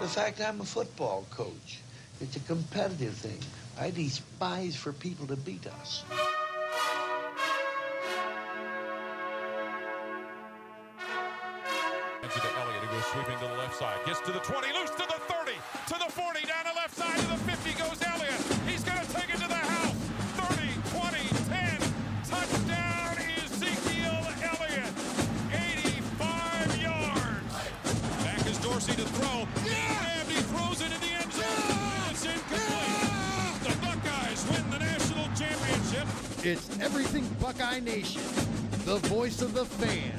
The fact I'm a football coach. It's a competitive thing. I despise for people to beat us. To Elliott, who goes sweeping to the left side. Gets to the 20, loose to the 30, to the 40, down the left side, to the 50 goes Elliott. He's going to take it to the house. 30, 20, 10. Touchdown, Ezekiel Elliott. 85 yards. Back is Dorsey to throw. And he throws it in the end zone. It's incomplete. The Buckeyes win the national championship. It's Everything Buckeye Nation, the voice of the fan,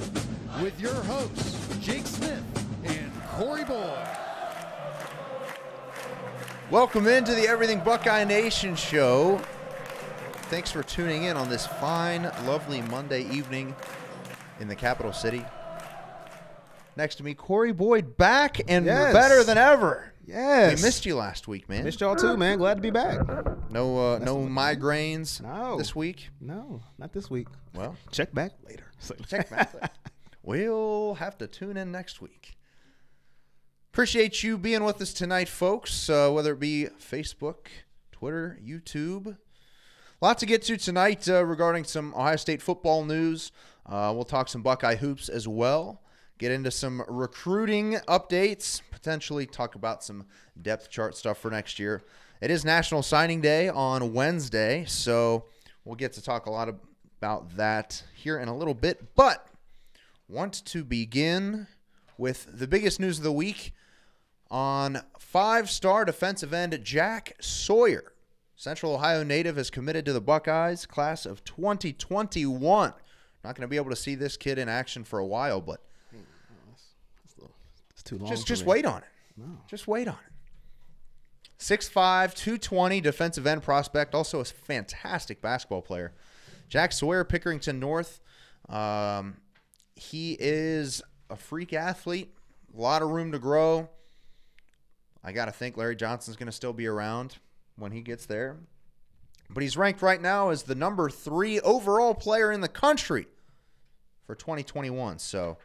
with your hosts, Jake Smith and Corey Boyd. Welcome into the Everything Buckeye Nation show. Thanks for tuning in on this fine, lovely Monday evening in the capital city. Next to me, Corey Boyd, back and better than ever. Yes. We missed you last week, man. Missed y'all too, man. Glad to be back. No migraines this week? No, not this week. Well, check back later. Check back later. We'll have to tune in next week. Appreciate you being with us tonight, folks, whether it be Facebook, Twitter, YouTube. Lots to get to tonight regarding some Ohio State football news. We'll talk some Buckeye hoops as well. Get into some recruiting updates. Potentially talk about some depth chart stuff for next year. It is National Signing Day on Wednesday, so we'll get to talk a lot about that here in a little bit. But want to begin with the biggest news of the week on five-star defensive end Jack Sawyer. Central Ohio native has committed to the Buckeyes, class of 2021. Not going to be able to see this kid in action for a while, but it's too long. Just wait on it. No. Just wait on it. 6'5", 220 defensive end prospect, also a fantastic basketball player. Jack Sawyer, Pickerington North. He is a freak athlete, a lot of room to grow. I got to think Larry Johnson's going to still be around when he gets there. But he's ranked right now as the number 3 overall player in the country for 2021. So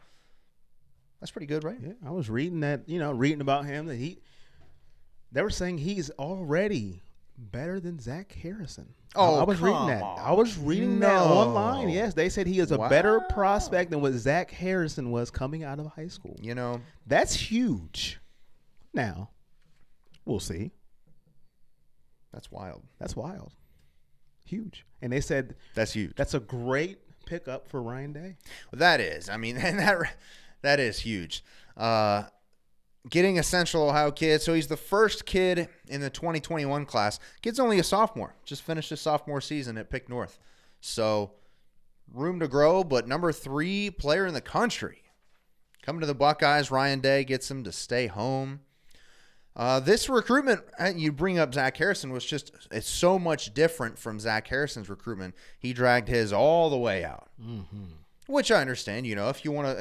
that's pretty good, right? Yeah, I was reading that, reading about him that they were saying he's already better than Zach Harrison. Oh, I was reading that. I was reading that online. Yes, they said he is a better prospect than what Zach Harrison was coming out of high school. That's huge. Now, we'll see. That's wild. That's wild. Huge. And they said that's huge. That's a great pickup for Ryan Day. Well, that is. I mean, and that is huge. Getting a Central Ohio kid. So he's the first kid in the 2021 class. Kid's only a sophomore. Just finished his sophomore season at Pick North. So room to grow, but number 3 player in the country. Coming to the Buckeyes, Ryan Day gets him to stay home. This recruitment, you bring up Zach Harrison, it's so much different from Zach Harrison's recruitment. He dragged his all the way out, which I understand. If you want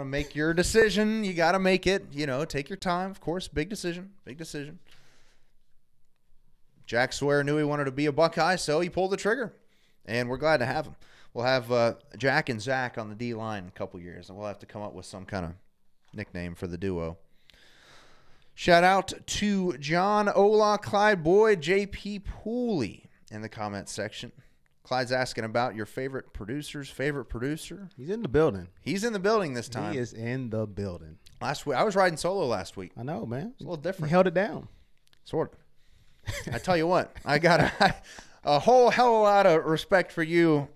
to make your decision, you got to make it. Take your time. Of course, big decision. Jack Sawyer knew he wanted to be a Buckeye, so he pulled the trigger, and we're glad to have him. We'll have Jack and Zach on the D line in a couple years, and we'll have to come up with some kind of nickname for the duo. Shout out to John Ola, Clyde Boyd, JP Pooley in the comments section. Clyde's asking about your favorite producer. He's in the building. He's in the building this time. He is in the building. Last week, I was riding solo last week. I know, man. It's a little different. He held it down. Sort of. I tell you what, I got a whole hell of a lot of respect for you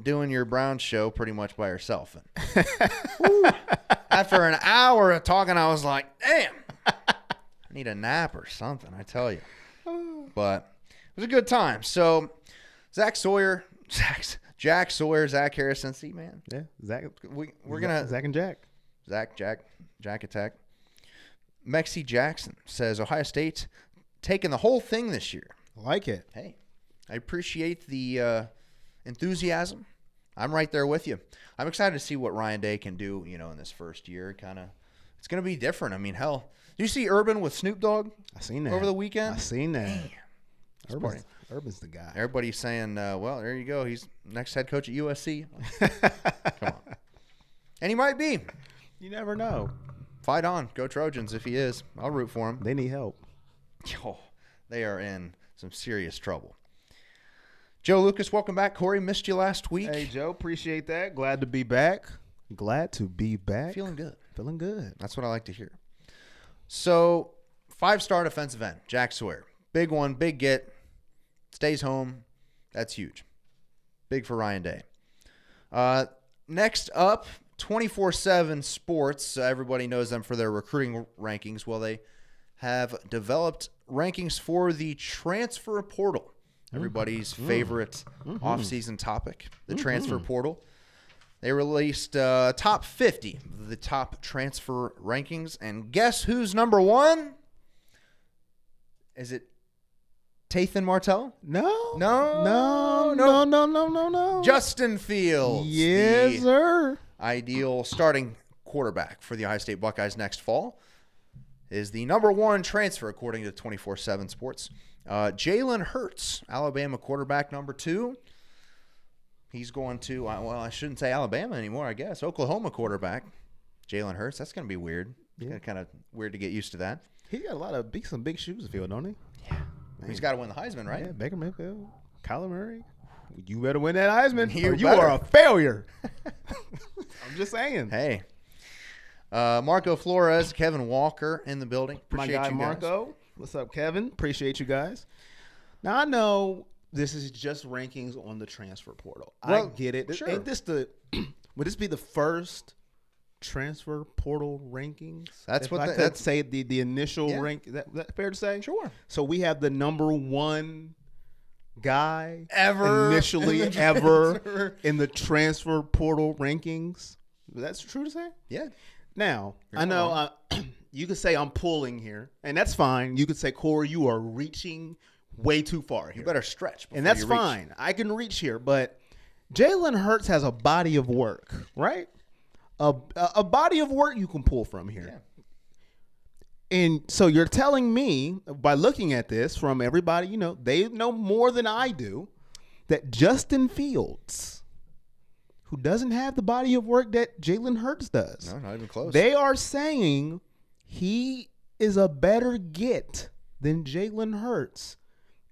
doing your Brown show pretty much by yourself. And, after an hour of talking, I was like, damn, I need a nap or something, I tell you. But it was a good time. So Jack Sawyer, Zach Harrison. See, man. Yeah, Zach. We're going to. Zach and Jack. Jack Attack. Mexi Jackson says Ohio State taking the whole thing this year. I like it. Hey, I appreciate the enthusiasm. I'm right there with you. I'm excited to see what Ryan Day can do, in this first year. It's going to be different. I mean, hell, did you see Urban with Snoop Dogg? I seen that over the weekend. I seen that. Urban's the guy. Everybody's saying, well, there you go. He's next head coach at USC. Come on. And he might be. You never know. fight on. Go Trojans if he is. I'll root for him. They need help. Oh, they are in some serious trouble. Joe Lucas, welcome back. Corey, missed you last week. Hey, Joe, appreciate that. Glad to be back. Feeling good. Feeling good. That's what I like to hear. So, 5-star defensive end, Jack Sawyer. Big one, big get. Stays home. That's huge. Big for Ryan Day. Next up, 24/7 Sports. Everybody knows them for their recruiting rankings. Well, they have developed rankings for the transfer portal. Everybody's favorite off-season topic, the transfer portal. They released top 50, the top transfer rankings. And guess who's number one? Is it Tathan Martell? No. Justin Fields. Yes, the sir. ideal starting quarterback for the Ohio State Buckeyes next fall is the number one transfer, according to 24/7 Sports. Jalen Hurts, Alabama quarterback, number 2. He's going to, I shouldn't say Alabama anymore, I guess. Oklahoma quarterback, Jalen Hurts. That's going to be weird. Yeah. Kind of weird to get used to that. He got some big shoes to fill, don't he? Yeah. He's got to win the Heisman, right? Yeah, Baker Mayfield, Kyler Murray. You better win that Heisman. You better. are a failure. I'm just saying. Hey. Marco Flores, Kevin Walker in the building. Appreciate My guy you guys. Marco. What's up, Kevin? Appreciate you guys. Now, I know this is just rankings on the transfer portal. Well, I get it. sure. Ain't this would this be the first transfer portal rankings? That's if what I the- could that's- say the initial Yeah. rank. That fair to say? Sure. So we have the number one guy Ever initially in the ever transfer. in the transfer portal rankings. That's true to say? Yeah. Now, You're I not know you could say I'm pulling here, and that's fine. You could say, Corey, you are reaching way too far here. You better stretch. And that's before you reach. fine. I can reach here, but Jalen Hurts has a body of work, right? A body of work you can pull from here. Yeah. And so you're telling me, by looking at this from everybody, they know more than I do, that Justin Fields, who doesn't have the body of work that Jalen Hurts does, No, not even close. they are saying he is a better get than Jalen Hurts.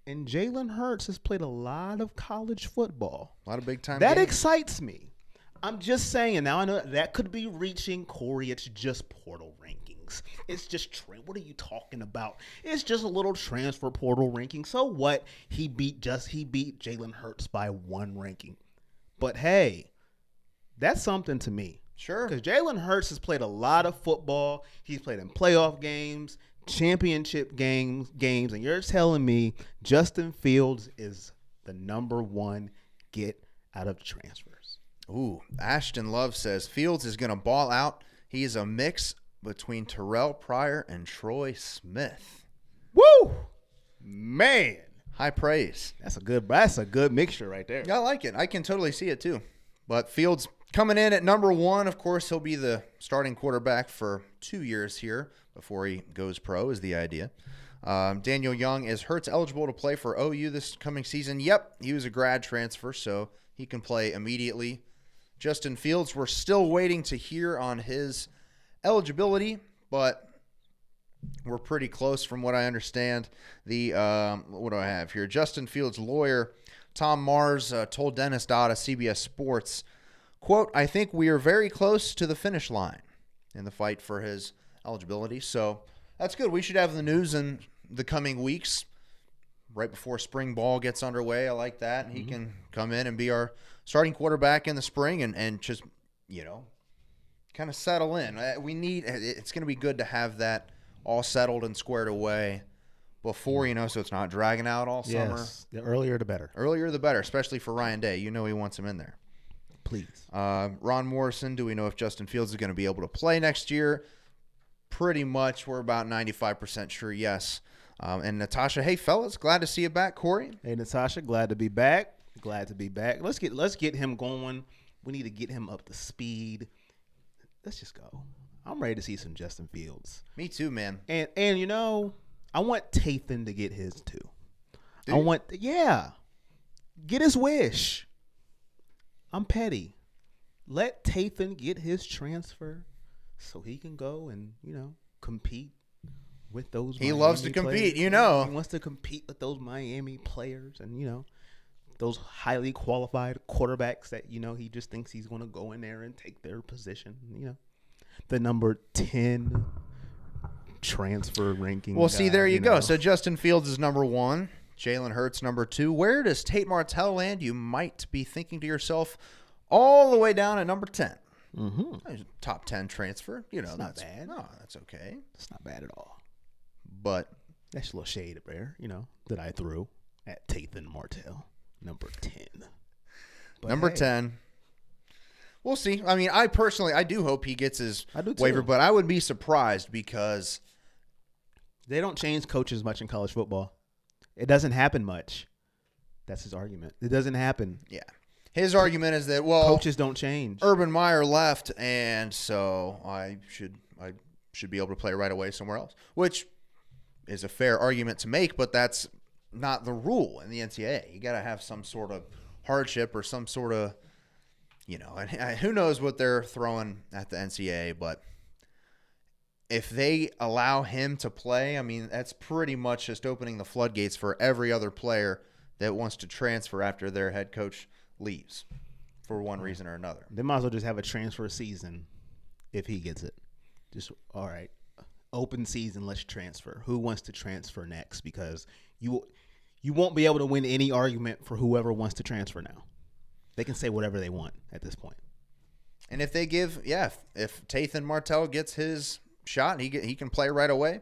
And Jalen Hurts has played a lot of college football. A lot of big time That games. excites me. I'm just saying, now I know that could be reaching, Corey, it's just portal rankings. It's just, what are you talking about? It's just a little transfer portal ranking. So what? He beat Jalen Hurts by 1 ranking. But hey, that's something to me. Sure. Because Jalen Hurts has played a lot of football. He's played in playoff games, championship games, and you're telling me Justin Fields is the number one get out of transfers. Ooh, Ashton Love says Fields is going to ball out. He is a mix between Terrell Pryor and Troy Smith. Woo! Man, High praise. that's a good mixture right there. Yeah, I like it. I can totally see it too. But Fields coming in at number 1. Of course, he'll be the starting quarterback for 2 years here before he goes pro is the idea. Daniel Young, is Hurts eligible to play for OU this coming season? Yep, he was a grad transfer, so he can play immediately. Justin Fields, we're still waiting to hear on his eligibility, but we're pretty close from what I understand. The what do I have here? Justin Fields' lawyer, Tom Mars, told Dennis Dodd of CBS Sports, quote, I think we are very close to the finish line in the fight for his eligibility. So that's good. We should have the news in the coming weeks right before spring ball gets underway. I like that. And he can come in and be our starting quarterback in the spring and just, kind of settle in. It's going to be good to have that all settled and squared away before, so it's not dragging out all summer. Yes, the earlier the better. Earlier the better, especially for Ryan Day. He wants him in there. Please. Ron Morrison, do we know if Justin Fields is going to be able to play next year? Pretty much. We're about 95% sure, yes. And Natasha, hey, fellas, glad to see you back. Corey? Hey, Natasha, glad to be back. Glad to be back. Let's get him going. We need to get him up to speed. Let's just go. I'm ready to see some Justin Fields. Me too, man. And I want Tathan to get his too. Do you? Get his wish. I'm petty. Let Tathan get his transfer so he can go and compete with those. He loves to compete, He wants to compete with those Miami players and those highly qualified quarterbacks that he just thinks he's going to go in there and take their position. The number 10 transfer ranking. Well, see, there you go. So Justin Fields is number 1. Jalen Hurts number 2. Where does Tate Martell land? You might be thinking to yourself, all the way down at number 10. Mm-hmm. Top 10 transfer. That's not bad. No, that's okay. It's not bad at all. But that's a little shade up there, that I threw at Tate Martell, number 10. But number 10. We'll see. I mean, I do hope he gets his waiver, too. but I would be surprised because they don't change coaches much in college football. It doesn't happen much. That's his argument. It doesn't happen. Yeah. His argument is that, well, coaches don't change. Urban Meyer left, and so I should be able to play right away somewhere else, which is a fair argument to make, but that's not the rule in the NCAA. You got to have some sort of hardship or some sort of, and who knows what they're throwing at the NCAA, but if they allow him to play, I mean, that's pretty much just opening the floodgates for every other player that wants to transfer after their head coach leaves for one reason or another. They might as well just have a transfer season if he gets it. Just, all right, open season, let's transfer. Who wants to transfer next? Because you won't be able to win any argument for whoever wants to transfer now. They can say whatever they want at this point. And if they give, if Tathan Martell gets his shot, he can play right away.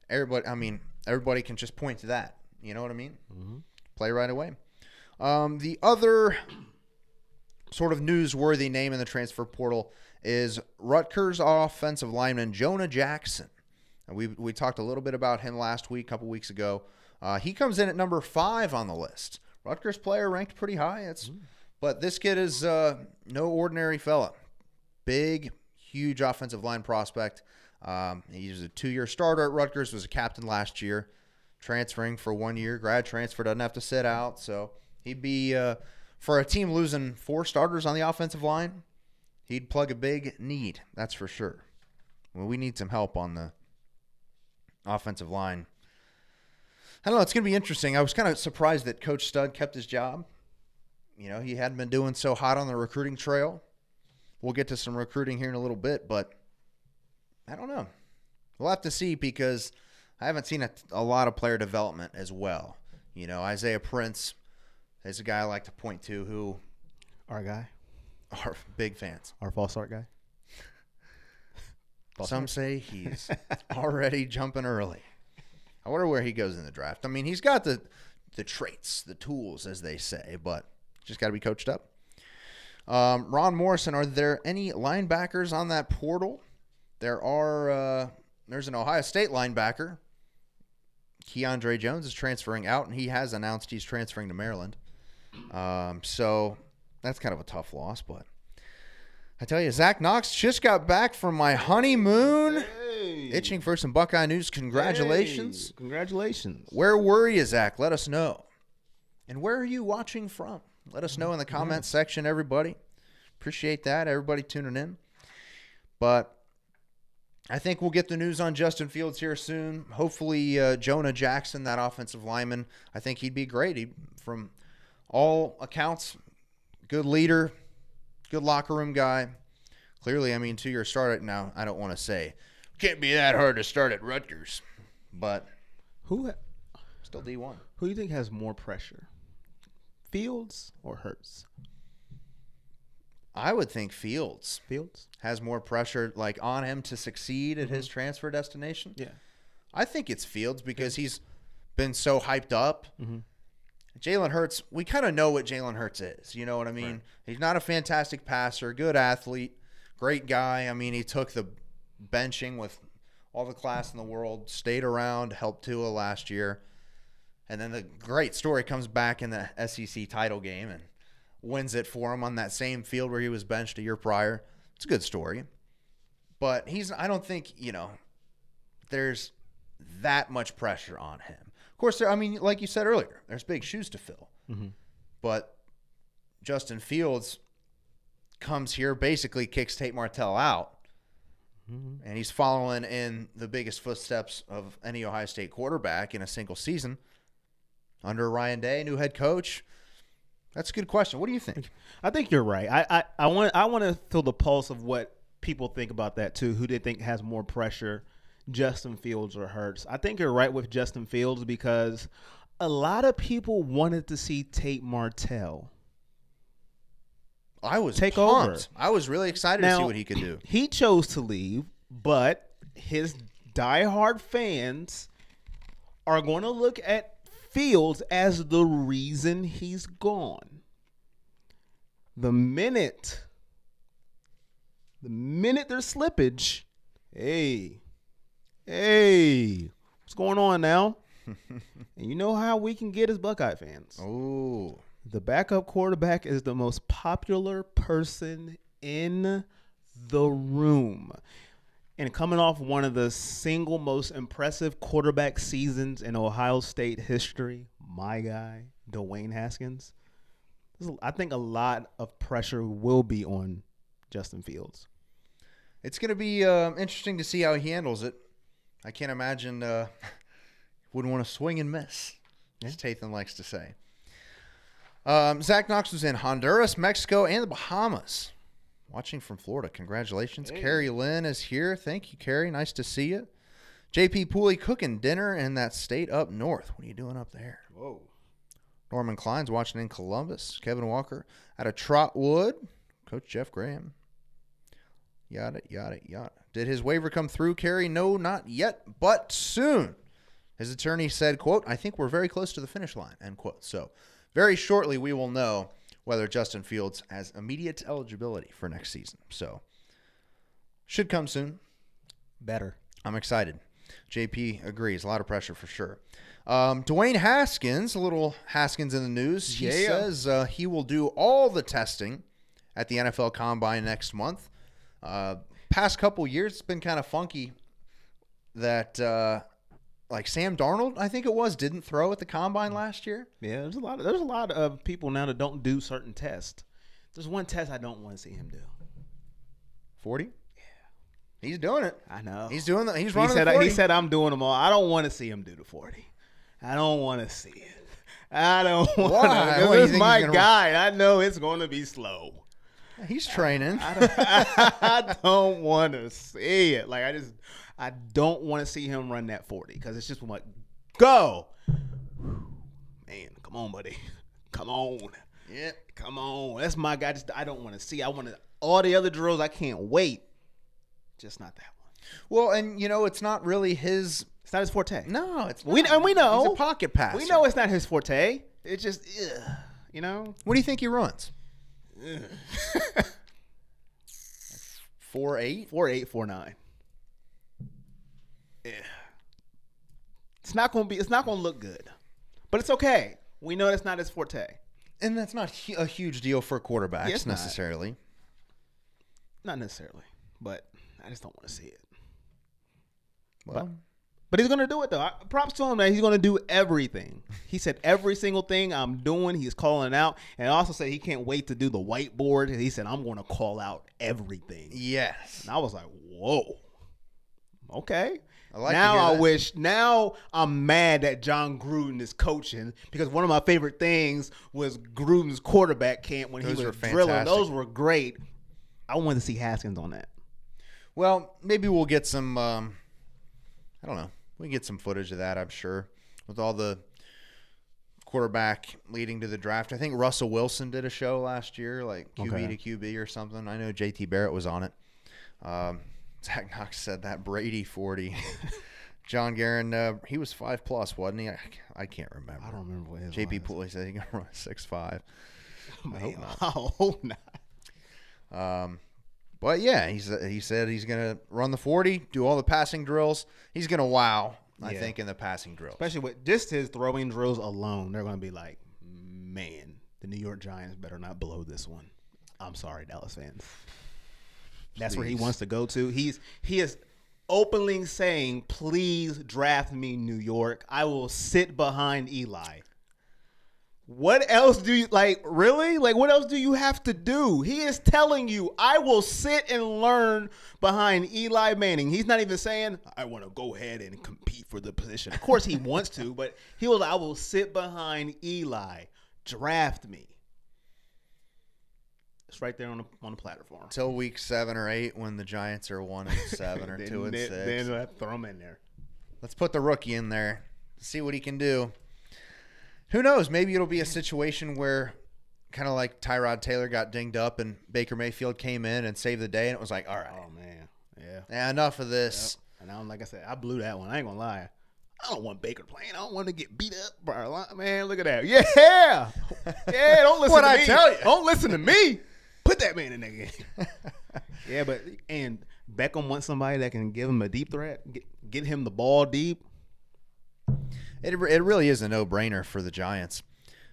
Everybody can just point to that. You know what I mean? Mm-hmm. Play right away. The other sort of newsworthy name in the transfer portal is Rutgers offensive lineman Jonah Jackson. And we talked a little bit about him last week, a couple weeks ago. He comes in at number 5 on the list. Rutgers player ranked pretty high. But this kid is no ordinary fella. Big, huge offensive line prospect. He's a 2-year starter at Rutgers, was a captain last year, transferring for 1 year. Grad transfer, doesn't have to sit out. So he'd be, for a team losing 4 starters on the offensive line, he'd plug a big need, that's for sure. Well, we need some help on the offensive line. I don't know, it's going to be interesting. I was kind of surprised that Coach Stud kept his job. He hadn't been doing so hot on the recruiting trail. We'll get to some recruiting here in a little bit, but I don't know. We'll have to see because I haven't seen a lot of player development as well. Isaiah Prince is a guy I like to point to who our guy are big fans. Our false start guy. Some say he's already jumping early. I wonder where he goes in the draft. I mean, he's got the traits, the tools, as they say, but just got to be coached up. Ron Morrison, are there any linebackers on that portal? There's an Ohio State linebacker. Keandre Jones is transferring out, and he has announced he's transferring to Maryland. So that's kind of a tough loss, but I tell you, Zach Knox just got back from my honeymoon. Hey. Itching for some Buckeye news. Congratulations. Hey, congratulations. Where were you, Zach? Let us know. And where are you watching from? Let us know in the comments section, everybody. Appreciate that, everybody tuning in. But I think we'll get the news on Justin Fields here soon. Hopefully, Jonah Jackson, that offensive lineman, I think he'd be great. From all accounts, good leader, good locker room guy. Clearly, 2-year start now. I don't want to say can't be that hard to start at Rutgers, but still D1. Who do you think has more pressure, Fields or Hurts? I would think Fields has more pressure on him to succeed at his transfer destination. Yeah. I think it's Fields because he's been so hyped up. Mm-hmm. Jalen Hurts, we kind of know what Jalen Hurts is. You know what I mean? Right. He's not a fantastic passer, good athlete, great guy. He took the benching with all the class in the world, stayed around, helped Tua last year. And then the great story comes back in the SEC title game and wins it for him on that same field where he was benched a year prior. It's a good story. But I don't think, there's that much pressure on him. Of course, like you said earlier, there's big shoes to fill. Mm-hmm. But Justin Fields comes here, basically kicks Tate Martell out, and he's following in the biggest footsteps of any Ohio State quarterback in a single season under Ryan Day, new head coach. That's a good question. What do you think? I think you're right. I want to feel the pulse of what people think about that too. Who they think has more pressure, Justin Fields or Hurts? I think you're right with Justin Fields because a lot of people wanted to see Tate Martell. I was take pumped. over. I was really excited to see what he could do. He chose to leave, but his diehard fans are going to look at Fields as the reason he's gone. The minute there's slippage, hey, what's going on now? And you know how we can get as Buckeye fans. Oh. The backup quarterback is the most popular person in the room. And coming off one of the single most impressive quarterback seasons in Ohio State history, my guy, Dwayne Haskins, I think a lot of pressure will be on Justin Fields. It's going to be interesting to see how he handles it. I can't imagine wouldn't want to swing and miss, as Tathan likes to say. Zach Knox was in Honduras, Mexico, and the Bahamas. Watching from Florida. Congratulations. Hey. Carrie Lynn is here. Thank you, Carrie. Nice to see you. JP Pooley cooking dinner in that state up north. What are you doing up there? Whoa. Norman Klein's watching in Columbus. Kevin Walker out of Trotwood. Coach Jeff Graham. Yada, yada, yada. Did his waiver come through, Carrie? No, not yet, but soon. His attorney said, quote, I think we're very close to the finish line, end quote. So very shortly we will know whether Justin Fields has immediate eligibility for next season. So, should come soon. Better. I'm excited. JP agrees. A lot of pressure for sure. Dwayne Haskins, a little Haskins in the news. He says he will do all the testing at the NFL Combine next month. Past couple years, it's been kind of funky that like Sam Darnold, I think it was, didn't throw at the Combine last year. Yeah, there's a lot of people now that don't do certain tests. There's one test I don't want to see him do. 40? Yeah. He's doing it. I know. He's doing that. He's running the 40. He said, I'm doing them all. I don't want to see him do the 40. I don't want to see it. I don't want to. This is my guy. I know it's going to be slow. He's training. I don't want to see it. Like, I don't want to see him run that 40 because it's just like, go. Man, come on, buddy. Come on. Yeah. Come on. That's my guy. I don't want to see. I want to, all the other drills, I can't wait. Just not that one. Well, and, you know, it's not really his. It's not his forte. No, it's not. We know. He's a pocket passer. We know it's not his forte. It's just, you know. What do you think he runs? 4.8? 4.8, 4.9. Yeah. It's not gonna look good. But it's okay. We know that's not his forte. And that's not a huge deal for quarterbacks necessarily. Not necessarily. But I just don't want to see it. Well, but he's going to do it, though. Props to him that he's going to do everything. He said every single thing I'm doing, he's calling out. And also said he can't wait to do the whiteboard. And he said, I'm going to call out everything. Yes. And I was like, whoa. Okay. Now I'm mad that John Gruden is coaching because one of my favorite things was Gruden's quarterback camp when he was drilling. Those were great. I wanted to see Haskins on that. Well, maybe we'll get some, I don't know. We can get some footage of that, I'm sure, with all the quarterback leading to the draft. I think Russell Wilson did a show last year, like QB to QB or something. I know JT Barrett was on it. Zach Knox said that Brady 40. John Guerin, he was 5+, wasn't he? I can't remember. I don't remember what his JP Pooley said he can run 6'5". I hope not. But yeah, he said he's going to run the 40, do all the passing drills. He's going to wow, I think, in the passing drills. Especially with just his throwing drills alone, they're going to be like, man, the New York Giants better not blow this one. I'm sorry, Dallas fans. That's where he wants to go to. He is openly saying, please draft me, New York. I will sit behind Eli. What else do you like? Really? Like, what else do you have to do? He is telling you, I will sit and learn behind Eli Manning. He's not even saying, I want to go ahead and compete for the position. Of course, he wants to, but I will sit behind Eli. Draft me. It's right there on the platform. Till week 7 or 8 when the Giants are 1-7 or 2-6. Then we'll have to throw him in there. Let's put the rookie in there. See what he can do. Who knows? Maybe it'll be a situation where kind of like Tyrod Taylor got dinged up and Baker Mayfield came in and saved the day, and it was like, all right. Oh, man. Yeah, enough of this. Yep. And like I said, I blew that one. I ain't going to lie. I don't want Baker playing. I don't want to get beat up by a line. Man, look at that. Yeah. Yeah, don't listen to me. What'd I tell you? Don't listen to me. Put that man in that game. Yeah, and Beckham wants somebody that can give him a deep threat, get him the ball deep. It really is a no-brainer for the Giants.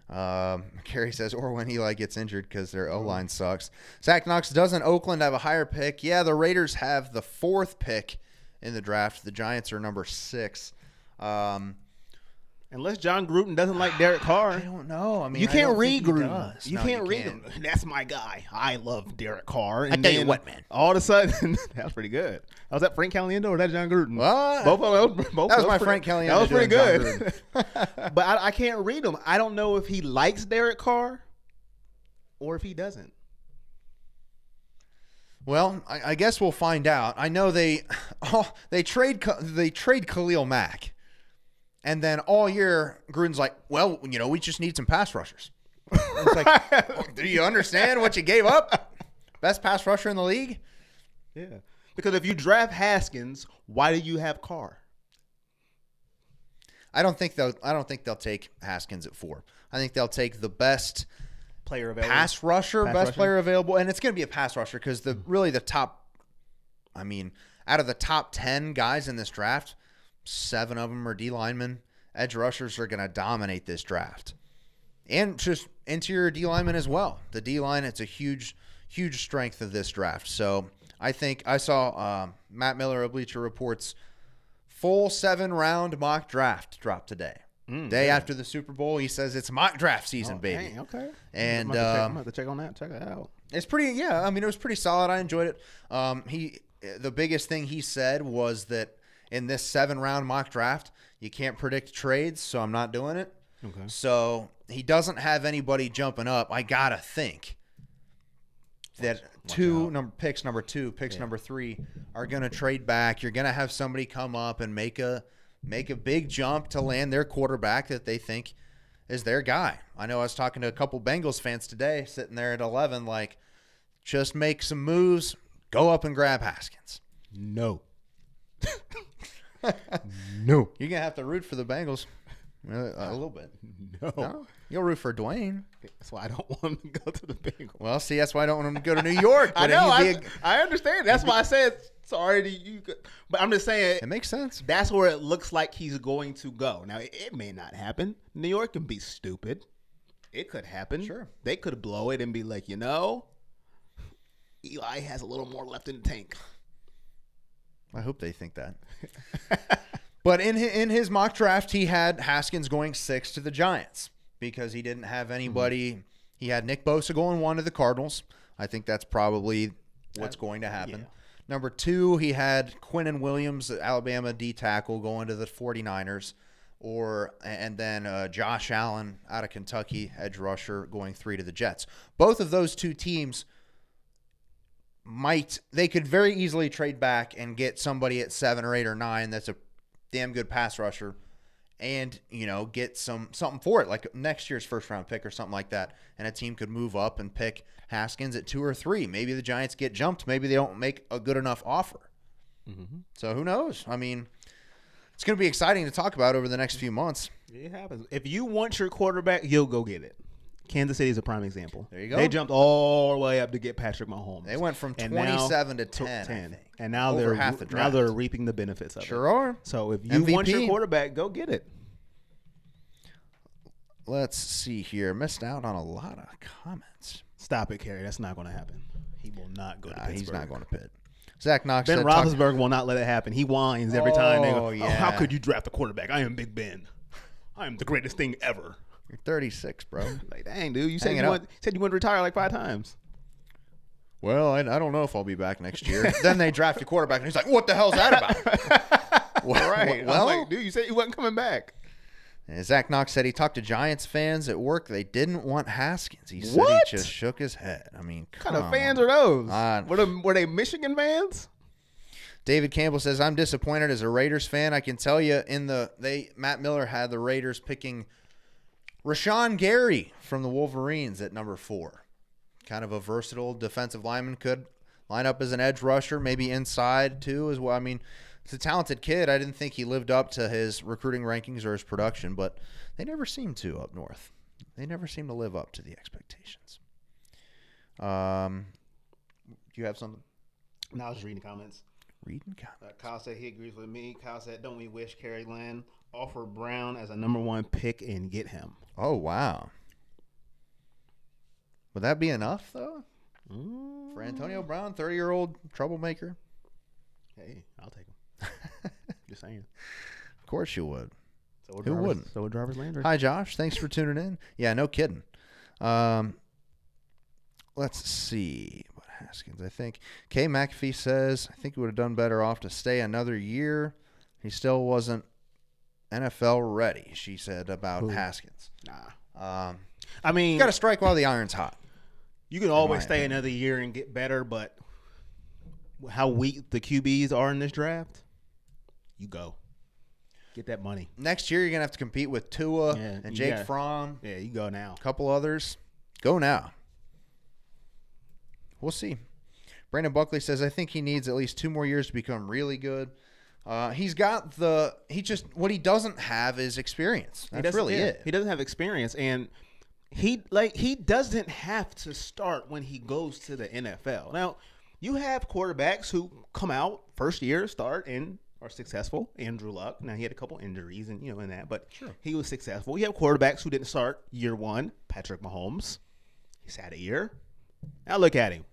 Kerry says, or when Eli gets injured because their O-line sucks. Zach Knox, doesn't Oakland have a higher pick? Yeah, the Raiders have the 4th pick in the draft. The Giants are number 6. Unless John Gruden doesn't like Derek Carr. I don't know. I mean, you can't read Gruden. Does. You can't read him. That's my guy. I love Derek Carr. And I tell you what, man. All of a sudden, that was pretty good. Was that Frank Caliendo or that John Gruden? What? Both of them. That was my Frank Caliendo. That was pretty doing good. But I can't read him. I don't know if he likes Derek Carr or if he doesn't. Well, I guess we'll find out. I know they trade Khalil Mack. And then all year, Gruden's like, well, we just need some pass rushers. It's like, do you understand what you gave up? Best pass rusher in the league? Yeah. Because if you draft Haskins, why do you have Carr? I don't think they'll take Haskins at 4. I think they'll take the best player available. Pass rusher, player available. And it's going to be a pass rusher because the top, out of the top 10 guys in this draft, 7 of them are D linemen. Edge rushers are going to dominate this draft. And just interior D linemen as well. The D line, it's a huge strength of this draft. So I think I saw Matt Miller of Bleacher Report's full 7-round mock draft drop today. Day after the Super Bowl, he says it's mock draft season, baby. Dang, okay. And I'm going to have to check on that. Check it out. It's pretty, yeah. It was pretty solid. I enjoyed it. The biggest thing he said was that in this 7-round mock draft, you can't predict trades, so I'm not doing it. Okay. So he doesn't have anybody jumping up. I gotta think that picks number 2, number 3 are gonna trade back. You're gonna have somebody come up and make a big jump to land their quarterback that they think is their guy. I know I was talking to a couple Bengals fans today, sitting there at 11, like, just make some moves, go up and grab Haskins. No. No. You're going to have to root for the Bengals a little bit. No. You'll root for Dwayne. That's why I don't want him to go to the Bengals. Well, see, that's why I don't want him to go to New York. I know. I understand. That's why I said sorry to you. But I'm just saying. It makes sense. That's where it looks like he's going to go. Now, it may not happen. New York can be stupid. It could happen. Sure. They could blow it and be like, Eli has a little more left in the tank. I hope they think that. But in his mock draft, he had Haskins going 6 to the Giants because he didn't have anybody. Mm-hmm. He had Nick Bosa going 1 to the Cardinals. I think that's probably what's going to happen. Yeah. Number 2, he had Quinnen Williams, Alabama D tackle, going to the 49ers. And then Josh Allen out of Kentucky, edge rusher, going 3 to the Jets. Both of those 2 teams they could very easily trade back and get somebody at 7 or 8 or 9 that's a damn good pass rusher and, get something for it, like next year's first-round pick or something like that. And a team could move up and pick Haskins at 2 or 3. Maybe the Giants get jumped. Maybe they don't make a good enough offer. Mm-hmm. So who knows? It's going to be exciting to talk about over the next few months. It happens. If you want your quarterback, you'll go get it. Kansas City is a prime example. There you go. They jumped all the way up to get Patrick Mahomes. They went from 27 to 10, I think. And now they're reaping the benefits of it. Sure are. So if you want your quarterback, go get it. Let's see here. Missed out on a lot of comments. Stop it, Kerry. That's not going to happen. He will not go to Pittsburgh. He's not going to Pitt. Zach Knox Ben Roethlisberger will not let it happen. He whines every time they go, yeah. how could you draft a quarterback? I am Big Ben. I am the greatest thing ever. You're 36, bro. Like, dang, dude, you said Hang you it want to retire like 5 times. Well, I don't know if I'll be back next year. Then they draft a quarterback, and he's like, what the hell's that about? Right. Well, I'm like, dude, you said you wasn't coming back. and Zach Knox said he talked to Giants fans at work. They didn't want Haskins. He said What? he just shook his head. I mean, What kind of fans are those? on. Were they Michigan fans? David Campbell says, I'm disappointed as a Raiders fan. I can tell you Matt Miller had the Raiders picking Rashawn Gary from the Wolverines at number 4. Kind of a versatile defensive lineman, could line up as an edge rusher, maybe inside too as well. I mean, he's a talented kid. I didn't think he lived up to his recruiting rankings or his production, but they never seem to up north. They never seem to live up to the expectations. Do you have something? No, I was reading comments. Reading comments. Kyle said he agrees with me. Kyle said, don't we wish Kerry Land offer Brown as a number 1 pick and get him? Oh, wow. Would that be enough, though? For Antonio Brown, 30-year-old troublemaker? Hey, I'll take him. Just saying. Of course you would. So Who wouldn't? So would Jarvis Landry. Hi, Josh. Thanks for tuning in. Yeah, no kidding. Let's see. What Haskins, I think. Kay McAfee says, I think he would have done better off to stay another year. He still wasn't NFL ready, she said about Haskins. Nah. I mean, You got to strike while the iron's hot. you can always stay another year and get better, but how weak the QBs are in this draft, you go. Get that money. Next year, you're going to have to compete with Tua Yeah, and you Jake got- Fromm, Yeah, you go now. a couple others. Go now. We'll see. Brandon Buckley says, I think he needs at least 2 more years to become really good. What he doesn't have is experience. That's really it. He doesn't have experience, and he doesn't have to start when he goes to the NFL. Now, you have quarterbacks who come out first year, start, and are successful. Andrew Luck. Now, he had a couple injuries and in that, but he was successful. You have quarterbacks who didn't start year 1. Patrick Mahomes. He sat a year. Now look at him.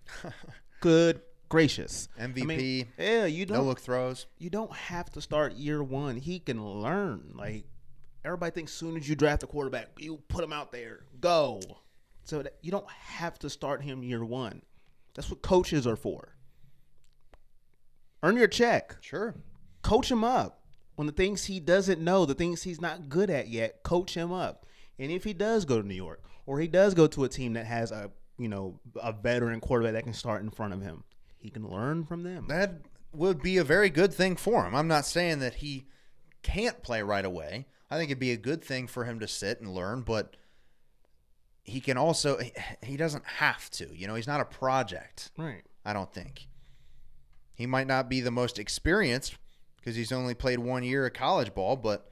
Good gracious. MVP. I mean, yeah, you don't No-look throws. You don't have to start year 1. He can learn. Like, everybody thinks as soon as you draft a quarterback, you put him out there. Go. So that you don't have to start him year 1. That's what coaches are for. Earn your check. Sure. Coach him up. On the things he doesn't know, the things he's not good at yet, coach him up. And if he does go to New York, or he does go to a team that has a veteran quarterback that can start in front of him, he can learn from them. That would be a very good thing for him. I'm not saying that he can't play right away. I think it'd be a good thing for him to sit and learn, but he can also – he doesn't have to. He's not a project. Right. I don't think. He might not be the most experienced because he's only played 1 year of college ball, but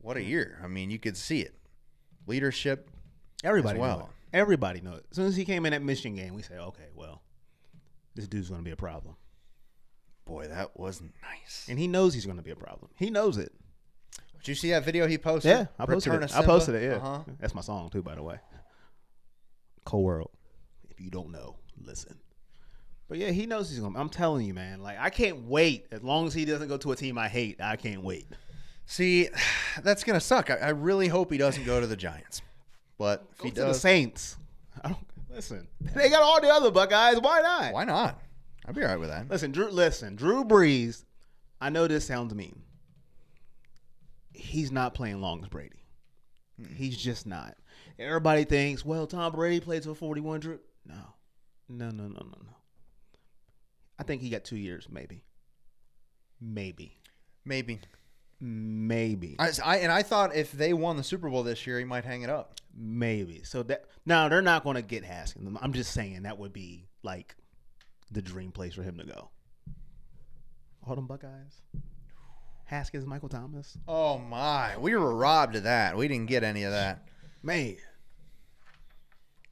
what a year. I mean, you could see it. Leadership Everybody as well. knows it. Everybody knows it. As soon as he came in that Michigan game, we say, okay, well, this dude's going to be a problem. Boy, that was nice. And he knows he's going to be a problem. He knows it. Did you see that video he posted? Yeah, I posted Return it. of I Simba? posted it, yeah. Uh-huh. That's my song, too, by the way. Cold World. If you don't know, listen. But, yeah, he knows he's going to. I'm telling you, man. Like, I can't wait. As long as he doesn't go to a team I hate, I can't wait. See, that's going to suck. I really hope he doesn't go to the Giants. But if Go he to the does, Saints. Listen, they got all the other Buckeyes. Why not? why not? I'd be all right with that. Listen, Drew Brees, I know this sounds mean. He's not playing long as Brady. He's just not. Everybody thinks, well, Tom Brady played till 41. Drew. No. I think he got 2 years, maybe. Maybe. I thought if they won the Super Bowl this year, he might hang it up. Maybe. So that now they're not going to get Haskins. I'm just saying that would be like the dream place for him to go. All them Buckeyes. Haskins, Michael Thomas. Oh, my. We were robbed of that. We didn't get any of that. Man.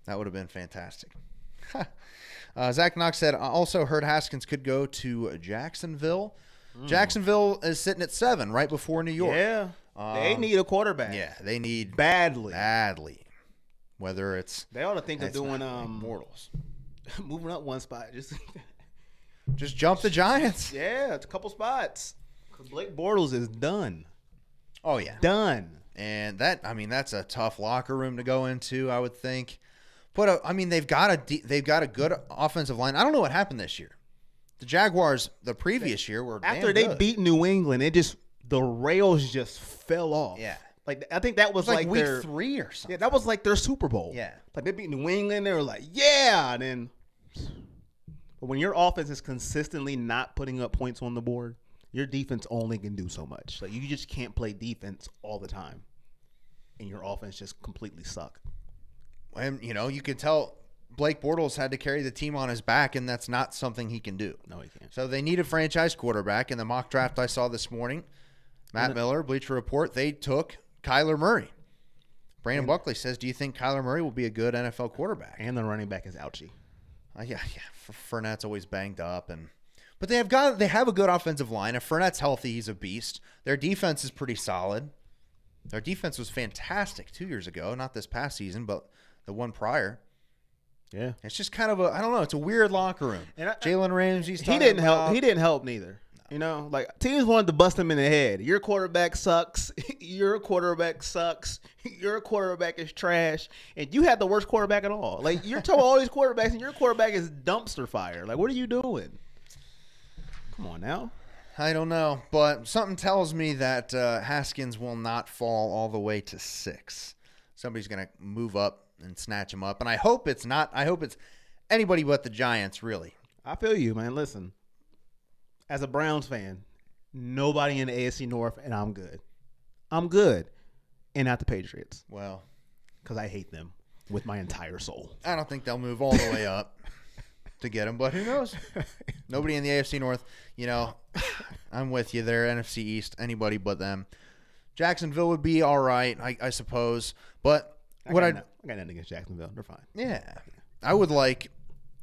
That would have been fantastic. Zach Knox said, I also heard Haskins could go to Jacksonville. Jacksonville is sitting at 7 right before New York. Yeah. They need a quarterback. Yeah, they need badly. Whether it's They ought to think of it's doing not mortals. moving up one spot. Just jump the Giants. Yeah, it's a couple spots. 'Cause Blake Bortles is done. Oh yeah. Done. And that's a tough locker room to go into, I would think. But they've got a good offensive line. I don't know what happened this year. The Jaguars the previous year were after damn they good. beat New England, the rails just fell off. Yeah. Like I think that was like week their 3 or something. Yeah, that was like their Super Bowl. Yeah. Like they beat New England, they were like, yeah, and then but when your offense is consistently not putting up points on the board, your defense only can do so much. Like you just can't play defense all the time. And your offense just completely suck. And you could tell Blake Bortles had to carry the team on his back, and that's not something he can do. No, he can't. So they need a franchise quarterback. In the mock draft I saw this morning, Matt Miller, Bleacher Report, they took Kyler Murray. Brandon Buckley says, do you think Kyler Murray will be a good NFL quarterback? And the running back is ouchie. Yeah. Fournette's always banged up, but they have a good offensive line. If Fournette's healthy, he's a beast. Their defense is pretty solid. Their defense was fantastic 2 years ago, not this past season, but the one prior. Yeah, it's just kind of I don't know. It's a weird locker room. Jalen Ramsey's he didn't help. He didn't help neither. Like teams wanted to bust him in the head. Your quarterback sucks. Your quarterback sucks. Your quarterback is trash. And you had the worst quarterback at all. Like you're talking about all these quarterbacks, and your quarterback is dumpster fire. Like what are you doing? Come on now. I don't know, but something tells me that Haskins will not fall all the way to 6. Somebody's going to move up and snatch him up, and I hope it's not. I hope it's anybody but the Giants, really. I feel you, man. Listen, as a Browns fan, nobody in the AFC North, and I'm good. I'm good, and not the Patriots. Well, because I hate them with my entire soul. I don't think they'll move all the way up to get him, but who knows? Nobody in the AFC North. I'm with you there. NFC East, anybody but them. Jacksonville would be all right, I suppose, but I got nothing against Jacksonville. They're fine. Yeah. I would like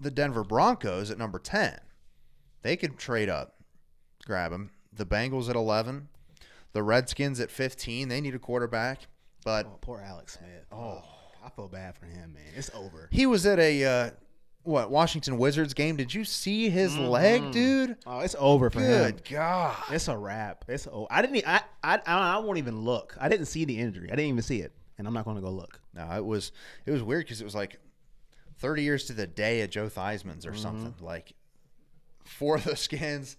the Denver Broncos at number 10. They could trade up, grab him. The Bengals at 11. The Redskins at 15. They need a quarterback. But poor Alex Smith. Oh, I feel bad for him, man. It's over. He was at a Washington Wizards game. Did you see his leg, dude? Oh, it's over for him. Good God. It's a wrap. It's over. I won't even look. I didn't see the injury. I didn't even see it. And I'm not going to go look. No, it was weird because it was like 30 years to the day of Joe Theismann's or something. Like for the Skins,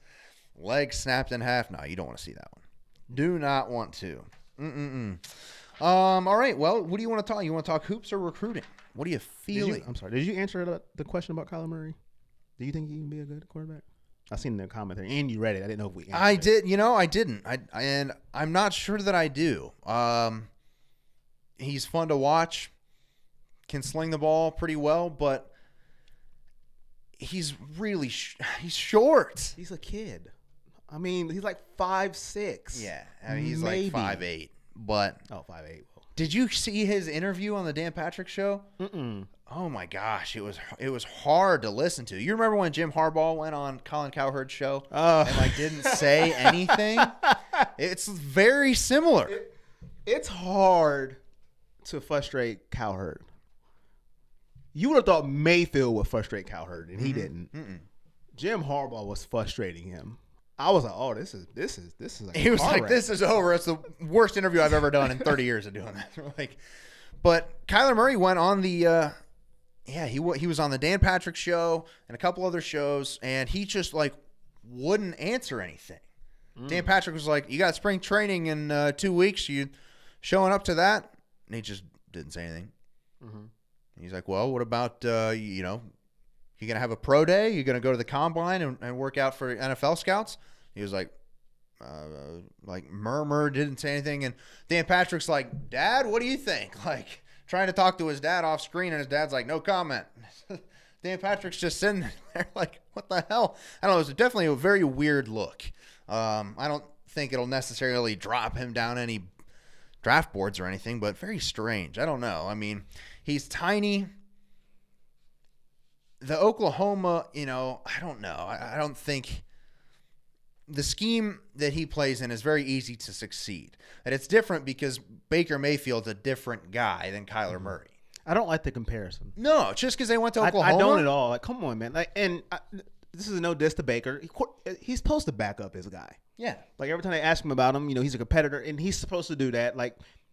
leg snapped in half. No, you don't want to see that one. Do not want to. All right. Well, what do you want to talk? You want to talk hoops or recruiting? What are you feeling? I'm sorry. Did you answer the question about Kyler Murray? Do you think he can be a good quarterback? I seen the comment there, and you read it. I didn't know if we answered I did. I didn't. And I'm not sure that I do. He's fun to watch, can sling the ball pretty well, but he's really he's short. He's a kid. I mean, he's like 5'6". Yeah, he's like 5'8". But 5'8". Did you see his interview on the Dan Patrick Show? Mm-mm. Oh my gosh, it was hard to listen to. You remember when Jim Harbaugh went on Colin Cowherd's show and didn't say anything? It's very similar. It's hard to frustrate Cowherd. You would have thought Mayfield would frustrate Cowherd, and he didn't. Jim Harbaugh was frustrating him. I was like, oh, this is like he was like, this is over. It's the worst interview I've ever done in 30 years of doing that. But Kyler Murray went on the he was on the Dan Patrick Show and a couple other shows, and he just wouldn't answer anything. Dan Patrick was like, you got spring training in 2 weeks. You showing up to that? And he just didn't say anything. He's like, well, what about, you going to have a pro day? You going to go to the combine and work out for NFL scouts? He was like, murmur, didn't say anything. And Dan Patrick's like, Dad, what do you think? Trying to talk to his dad off screen, and his dad's like, no comment. Dan Patrick's just sitting there like, what the hell? I don't know. It was definitely a very weird look. I don't think it'll necessarily drop him down any draft boards or anything, but very strange. I don't know. I mean, he's tiny. The Oklahoma, I don't know. I don't think the scheme that he plays in is very easy to succeed. And it's different because Baker Mayfield's a different guy than Kyler Murray. I don't like the comparison. No, just because they went to Oklahoma. I don't at all. Come on, man. This is no diss to Baker. He's supposed to back up his guy. Yeah. Every time they ask him about him, he's a competitor, and he's supposed to do that.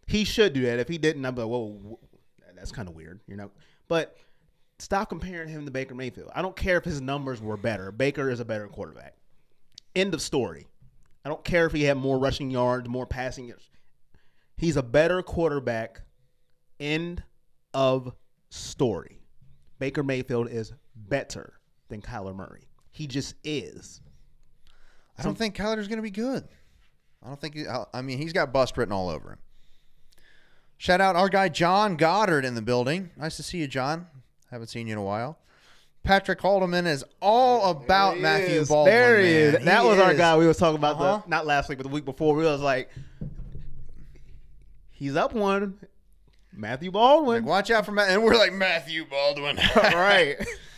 He should do that. If he didn't, I'd be like, whoa, that's kind of weird, you know. But stop comparing him to Baker Mayfield. I don't care if his numbers were better. Baker is a better quarterback. End of story. I don't care if he had more rushing yards, more passing yards. He's a better quarterback. End of story. Baker Mayfield is better than Kyler Murray. He just is. I don't think Kyler's going to be good. I don't think he's got bust written all over him. Shout out our guy John Goddard in the building. Nice to see you, John. Haven't seen you in a while. Patrick Haldeman is all about Matthew Baldwin. There he is. Man. That was our guy we was talking about not last week, but the week before. We was like, he's up one. Matthew Baldwin. Like, watch out for Matt. And we're like, Matthew Baldwin. Right.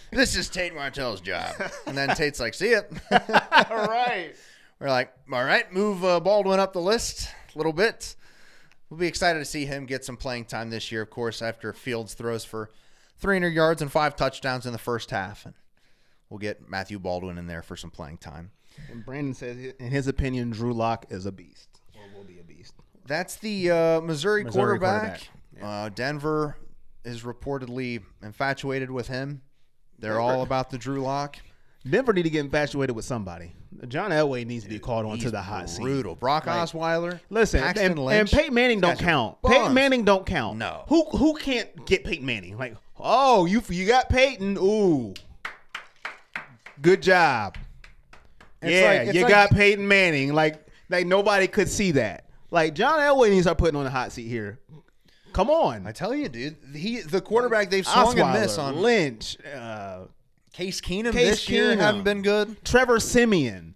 This is Tate Martell's job. And then Tate's like, see it. Right. We're like, all right, move Baldwin up the list a little bit. We'll be excited to see him get some playing time this year, of course, after Fields throws for 300 yards and 5 touchdowns in the first half. And we'll get Matthew Baldwin in there for some playing time. And Brandon says, in his opinion, Drew Lock is a beast, or will be a beast. That's the Missouri quarterback. Yeah. Denver is reportedly infatuated with him. They're all about the Drew Lock. Denver need to get infatuated with somebody. John Elway needs to be called onto the hot seat. Brutal. Brock Osweiler. Listen, Paxton and Lynch. Peyton Manning don't count. bums. Peyton Manning don't count. No. Who can't get Peyton Manning? Like, oh, you got Peyton. Ooh, good job. You got Peyton Manning. Like nobody could see that. Like John Elway needs to start putting on the hot seat here. Come on. I tell you, dude. The quarterback they've swung and missed on. Lynch. Case Keenum this year haven't been good. Trevor Siemian.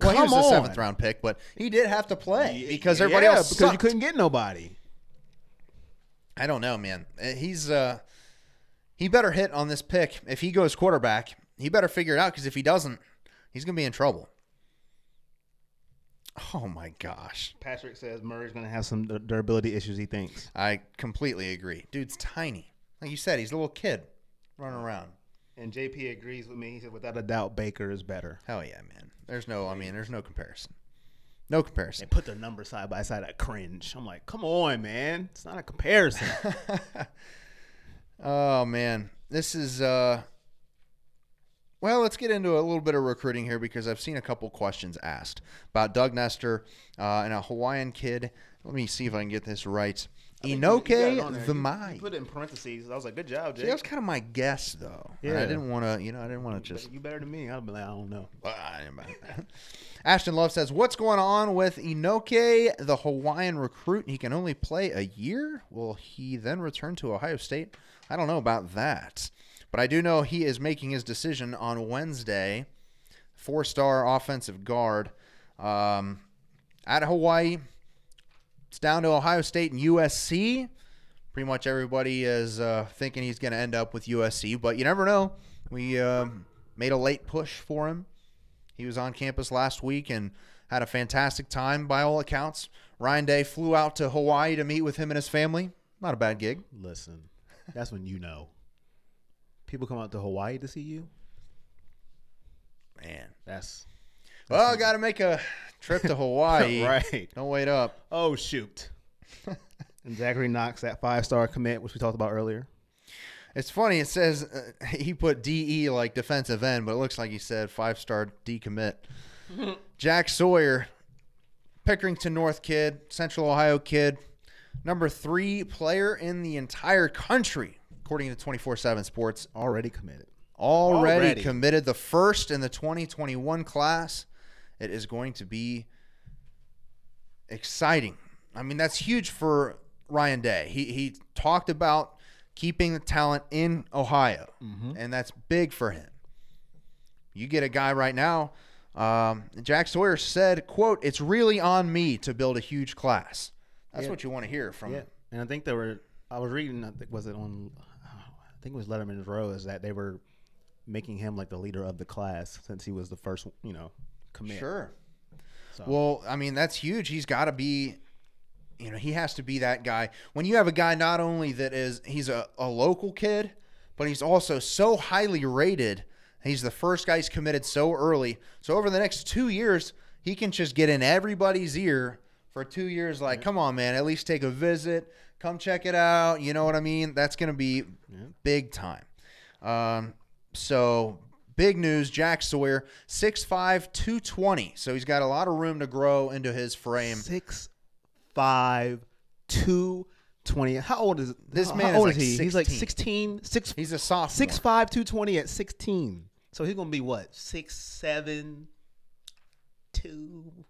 Well, he was a Come on. 7th round pick, but he did have to play because everybody else because you sucked. couldn't get nobody. I don't know, man. He better hit on this pick. If he goes quarterback, he better figure it out because if he doesn't, he's going to be in trouble. Oh, my gosh. Patrick says Murray's going to have some durability issues, he thinks. I completely agree. Dude's tiny. Like you said, he's a little kid running around. And JP agrees with me. He said, without a doubt, Baker is better. Hell yeah, man. There's no comparison. No comparison. They put their numbers side by side. I cringe. I'm like, come on, man. It's not a comparison. Oh, man. This is, well, let's get into a little bit of recruiting here because I've seen a couple questions asked about Doug Nestor and a Hawaiian kid. Let me see if I can get this right. Inoke the Mai. You put it in parentheses. I was like, good job, Jake. See, that was kind of my guess, though. Yeah. And I didn't want to, just. You better than me. I'd be like, I don't know. Ashton Love says, what's going on with Inoke, the Hawaiian recruit? He can only play a year? Will he then return to Ohio State? I don't know about that. But I do know he is making his decision on Wednesday. 4-star offensive guard at Hawaii. It's down to Ohio State and USC. Pretty much everybody is thinking he's going to end up with USC, but you never know. We made a late push for him. He was on campus last week and had a fantastic time by all accounts. Ryan Day flew out to Hawaii to meet with him and his family. Not a bad gig. Listen, that's when you know. People come out to Hawaii to see you? Man. Well, I got to make a trip to Hawaii. Right. Don't wait up. Oh, shoot. And Zachary Knox, that 5-star commit, which we talked about earlier. It's funny. It says he put DE like defensive end, but it looks like he said 5-star decommit. Jack Sawyer, Pickerington North kid, Central Ohio kid, number 3 player in the entire country, according to 24/7 Sports. Already committed. Already committed, the first in the 2021 class. It is going to be exciting. I mean, that's huge for Ryan Day. He talked about keeping the talent in Ohio, and that's big for him. You get a guy right now, Jack Sawyer said, quote, "It's really on me to build a huge class." That's what you want to hear from him. And I think I was reading, I think it was Letterman's Row, is that they were making him like the leader of the class since he was the first, commit. Sure. So. Well, I mean, that's huge. He's got to be, he has to be that guy. When you have a guy not only he's a local kid, but he's also so highly rated. He's the first guy he's committed so early. So over the next 2 years, he can just get in everybody's ear for 2 years. Like, come on, man, at least take a visit. Come check it out. You know what I mean? That's going to be big time. So big news, Jack Sawyer, 6'5", 220. So he's got a lot of room to grow into his frame. 6'5", 220. How old is this man? How old is is he? 16. He's like 16. He's a sophomore. 6'5", 220 at 16. So he's gonna be what? 6'7", 260.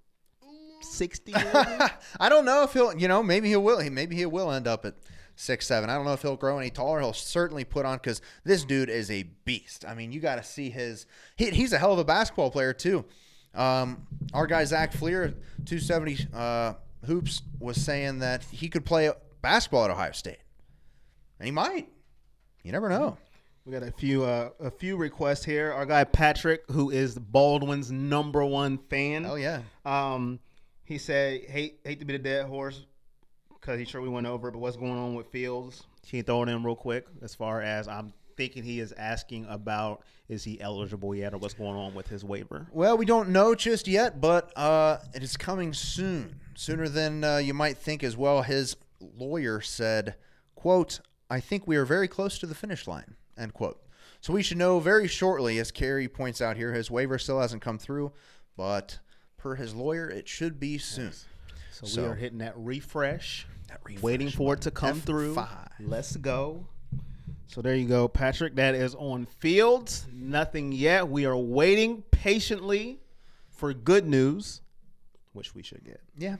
I don't know if he'll. Maybe he will. Maybe he will end up at 6'7". I don't know if he'll grow any taller. He'll certainly put on, because this dude is a beast. I mean, you got to see his. He's a hell of a basketball player too. Our guy Zach Fleer, 270 hoops, was saying that he could play basketball at Ohio State, and he might. You never know. We got a few requests here. Our guy Patrick, who is Baldwin's #1 fan. Oh yeah. He said, hate to be the dead horse, because he's sure we went over it, but what's going on with Fields? Can you throw it in real quick? As far as I'm thinking, he is asking about, is he eligible yet, or what's going on with his waiver? Well, we don't know just yet, but it is coming soon, sooner than you might think as well. His lawyer said, quote, "I think we are very close to the finish line," end quote. So we should know very shortly, as Kerry points out here. His waiver still hasn't come through, but per his lawyer, it should be soon. Yes. So we are hitting that refresh, refresh waiting for it to come through. F5. Let's go. So there you go, Patrick. That is on Fields. Nothing yet. We are waiting patiently for good news, which we should get. Yeah.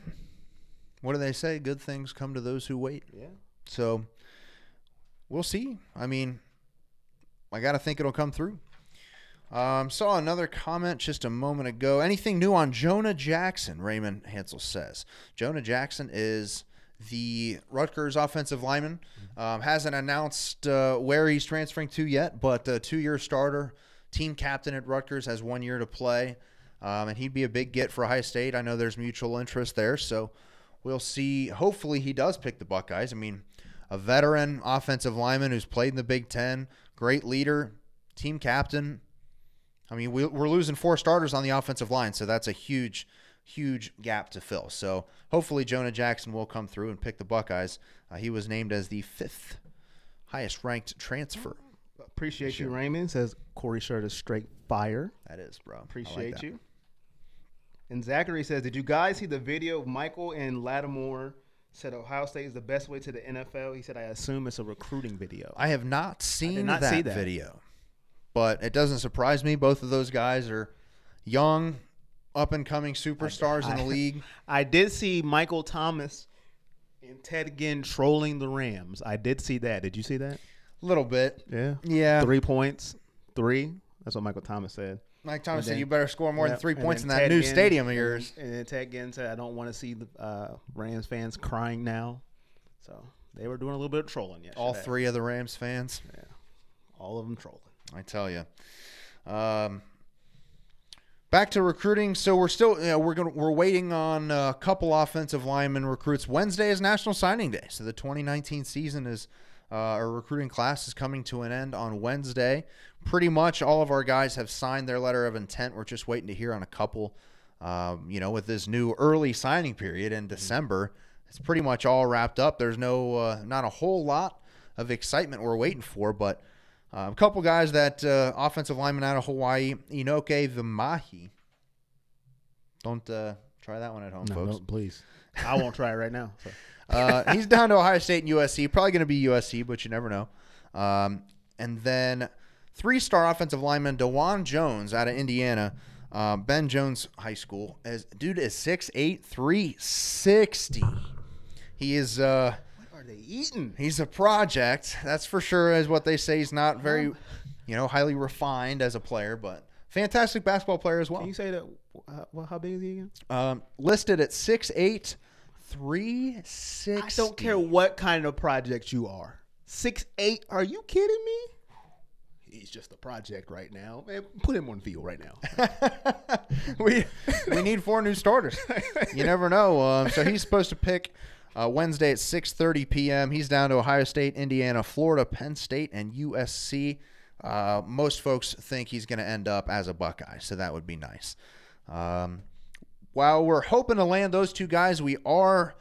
What do they say? Good things come to those who wait. Yeah. So we'll see. I mean, I got to think it'll come through. Saw another comment just a moment ago. Anything new on Jonah Jackson? Raymond Hansel says. Jonah Jackson is the Rutgers offensive lineman. Hasn't announced where he's transferring to yet, but a 2-year starter, team captain at Rutgers, has 1 year to play. And he'd be a big get for Ohio State. I know there's mutual interest there, so we'll see. Hopefully he does pick the Buckeyes. I mean, a veteran offensive lineman who's played in the Big Ten, great leader, team captain. I mean, we're losing 4 starters on the offensive line, so that's a huge, huge gap to fill. So hopefully Jonah Jackson will come through and pick the Buckeyes. He was named as the 5th highest-ranked transfer. Appreciate you, Raymond. Says Corey shirt is straight fire. That is, bro. Appreciate you. And Zachary says, did you guys see the video of Michael and Lattimore said Ohio State is the best way to the NFL? He said, I assume it's a recruiting video. I have not seen not that see that video, but it doesn't surprise me. Both of those guys are young, up-and-coming superstars in the league. I did see Michael Thomas and Ted Ginn trolling the Rams. I did see that. Did you see that? A little bit. Yeah. Yeah. 3 points. 3. That's what Michael Thomas said. Mike Thomas said, you better score more than 3 points in that Ted new Ginn, stadium of yours. And then Ted Ginn said, I don't want to see the Rams fans crying now. So they were doing a little bit of trolling yesterday. All 3 of the Rams fans? Yeah. All of them trolling. I tell you. Back to recruiting. So we're still, we're waiting on a couple offensive lineman recruits. Wednesday is National Signing Day. So the 2019 season is, our recruiting class is coming to an end on Wednesday. Pretty much all of our guys have signed their letter of intent. We're just waiting to hear on a couple. With this new early signing period in December, it's pretty much all wrapped up. There's not a whole lot of excitement we're waiting for, but a couple guys that offensive lineman out of Hawaii, Inoke Vimahi. Don't try that one at home, folks. No, please. I won't try it right now. So. He's down to Ohio State and USC. Probably going to be USC, but you never know. And then 3-star offensive lineman DeJuan Jones out of Indiana, Ben Jones High School. Dude is 6'8", 360. He is What are they eating? He's a project, that's for sure, is what they say. He's not very, highly refined as a player, but fantastic basketball player as well. Can you say that? How big is he again? Listed at 6'8", 360. I don't care what kind of project you are. 6'8", are you kidding me? He's just a project right now. Man, put him on field right now. we need 4 new starters. You never know. So he's supposed to pick Wednesday at 6:30 p.m. He's down to Ohio State, Indiana, Florida, Penn State, and USC. Most folks think he's going to end up as a Buckeye, so that would be nice. while we're hoping to land those two guys, we are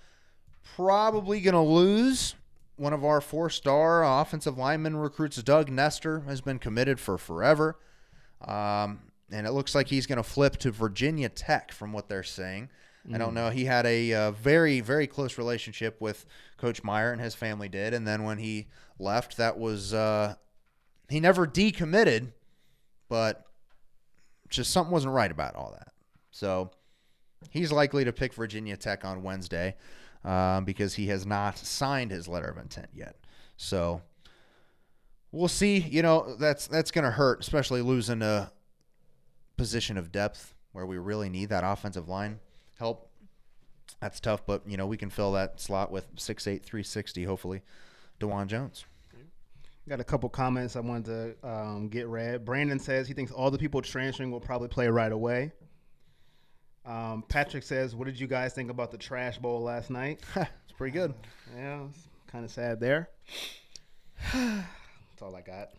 probably going to lose one of our 4-star offensive lineman recruits. Doug Nestor has been committed for forever. And it looks like he's going to flip to Virginia Tech from what they're saying. I don't know. He had a very, very close relationship with Coach Meyer, and his family did. And then when he left, that was he never decommitted, but just something wasn't right about all that. So he's likely to pick Virginia Tech on Wednesday because he has not signed his letter of intent yet. So we'll see. You know, that's going to hurt, especially losing a position of depth where we really need that offensive line help. That's tough, but, you know, we can fill that slot with 6'8", 360, hopefully, DeJuan Jones. Got a couple comments I wanted to get read. Brandon says he thinks all the people transferring will probably play right away. Patrick says, what did you guys think about the trash bowl last night? It's pretty good. Yeah, it's kind of sad there. That's all I got.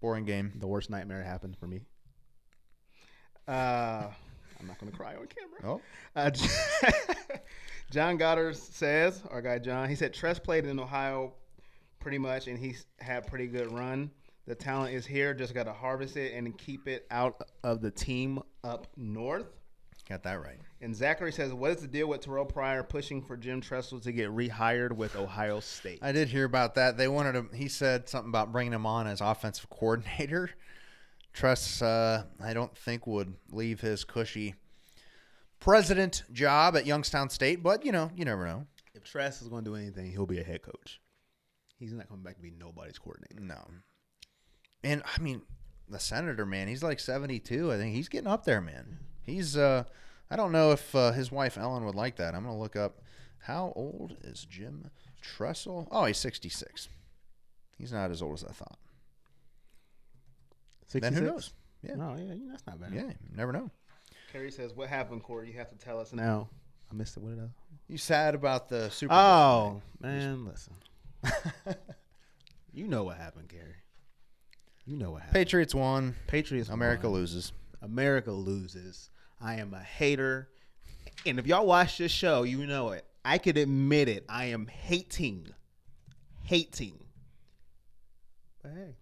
Boring game. The worst nightmare happened for me. I'm not going to cry on camera. Oh. John Goddard says, our guy John, he said Tress played in Ohio pretty much, and he's had pretty good run. The talent is here. Just got to harvest it and keep it out of the team up north. Got that right. And Zachary says, what is the deal with Terrell Pryor pushing for Jim Tressel to get rehired with Ohio State? I did hear about that. They wanted him. He said something about bringing him on as offensive coordinator. Tress, I don't think, would leave his cushy president job at Youngstown State, but, you know, you never know. If Tress is going to do anything, he'll be a head coach. He's not coming back to be nobody's coordinator. No. And, I mean, the senator, man, he's like 72. I think he's getting up there, man. He's, I don't know if his wife Ellen would like that. I'm going to look up, how old is Jim Tressel? Oh, he's 66. He's not as old as I thought. 66? Then who knows? Yeah. Oh, yeah, that's not bad. Yeah, you never know. Kerry says, what happened, Corey? You have to tell us now. I missed it. What did I? You sad about the Super Bowl? Oh, man, listen. You know what happened, Kerry. You know what happened. Patriots won. Patriots America won. loses. America loses. I am a hater. And if y'all watch this show, you know it. I could admit it. I am hating. But hey,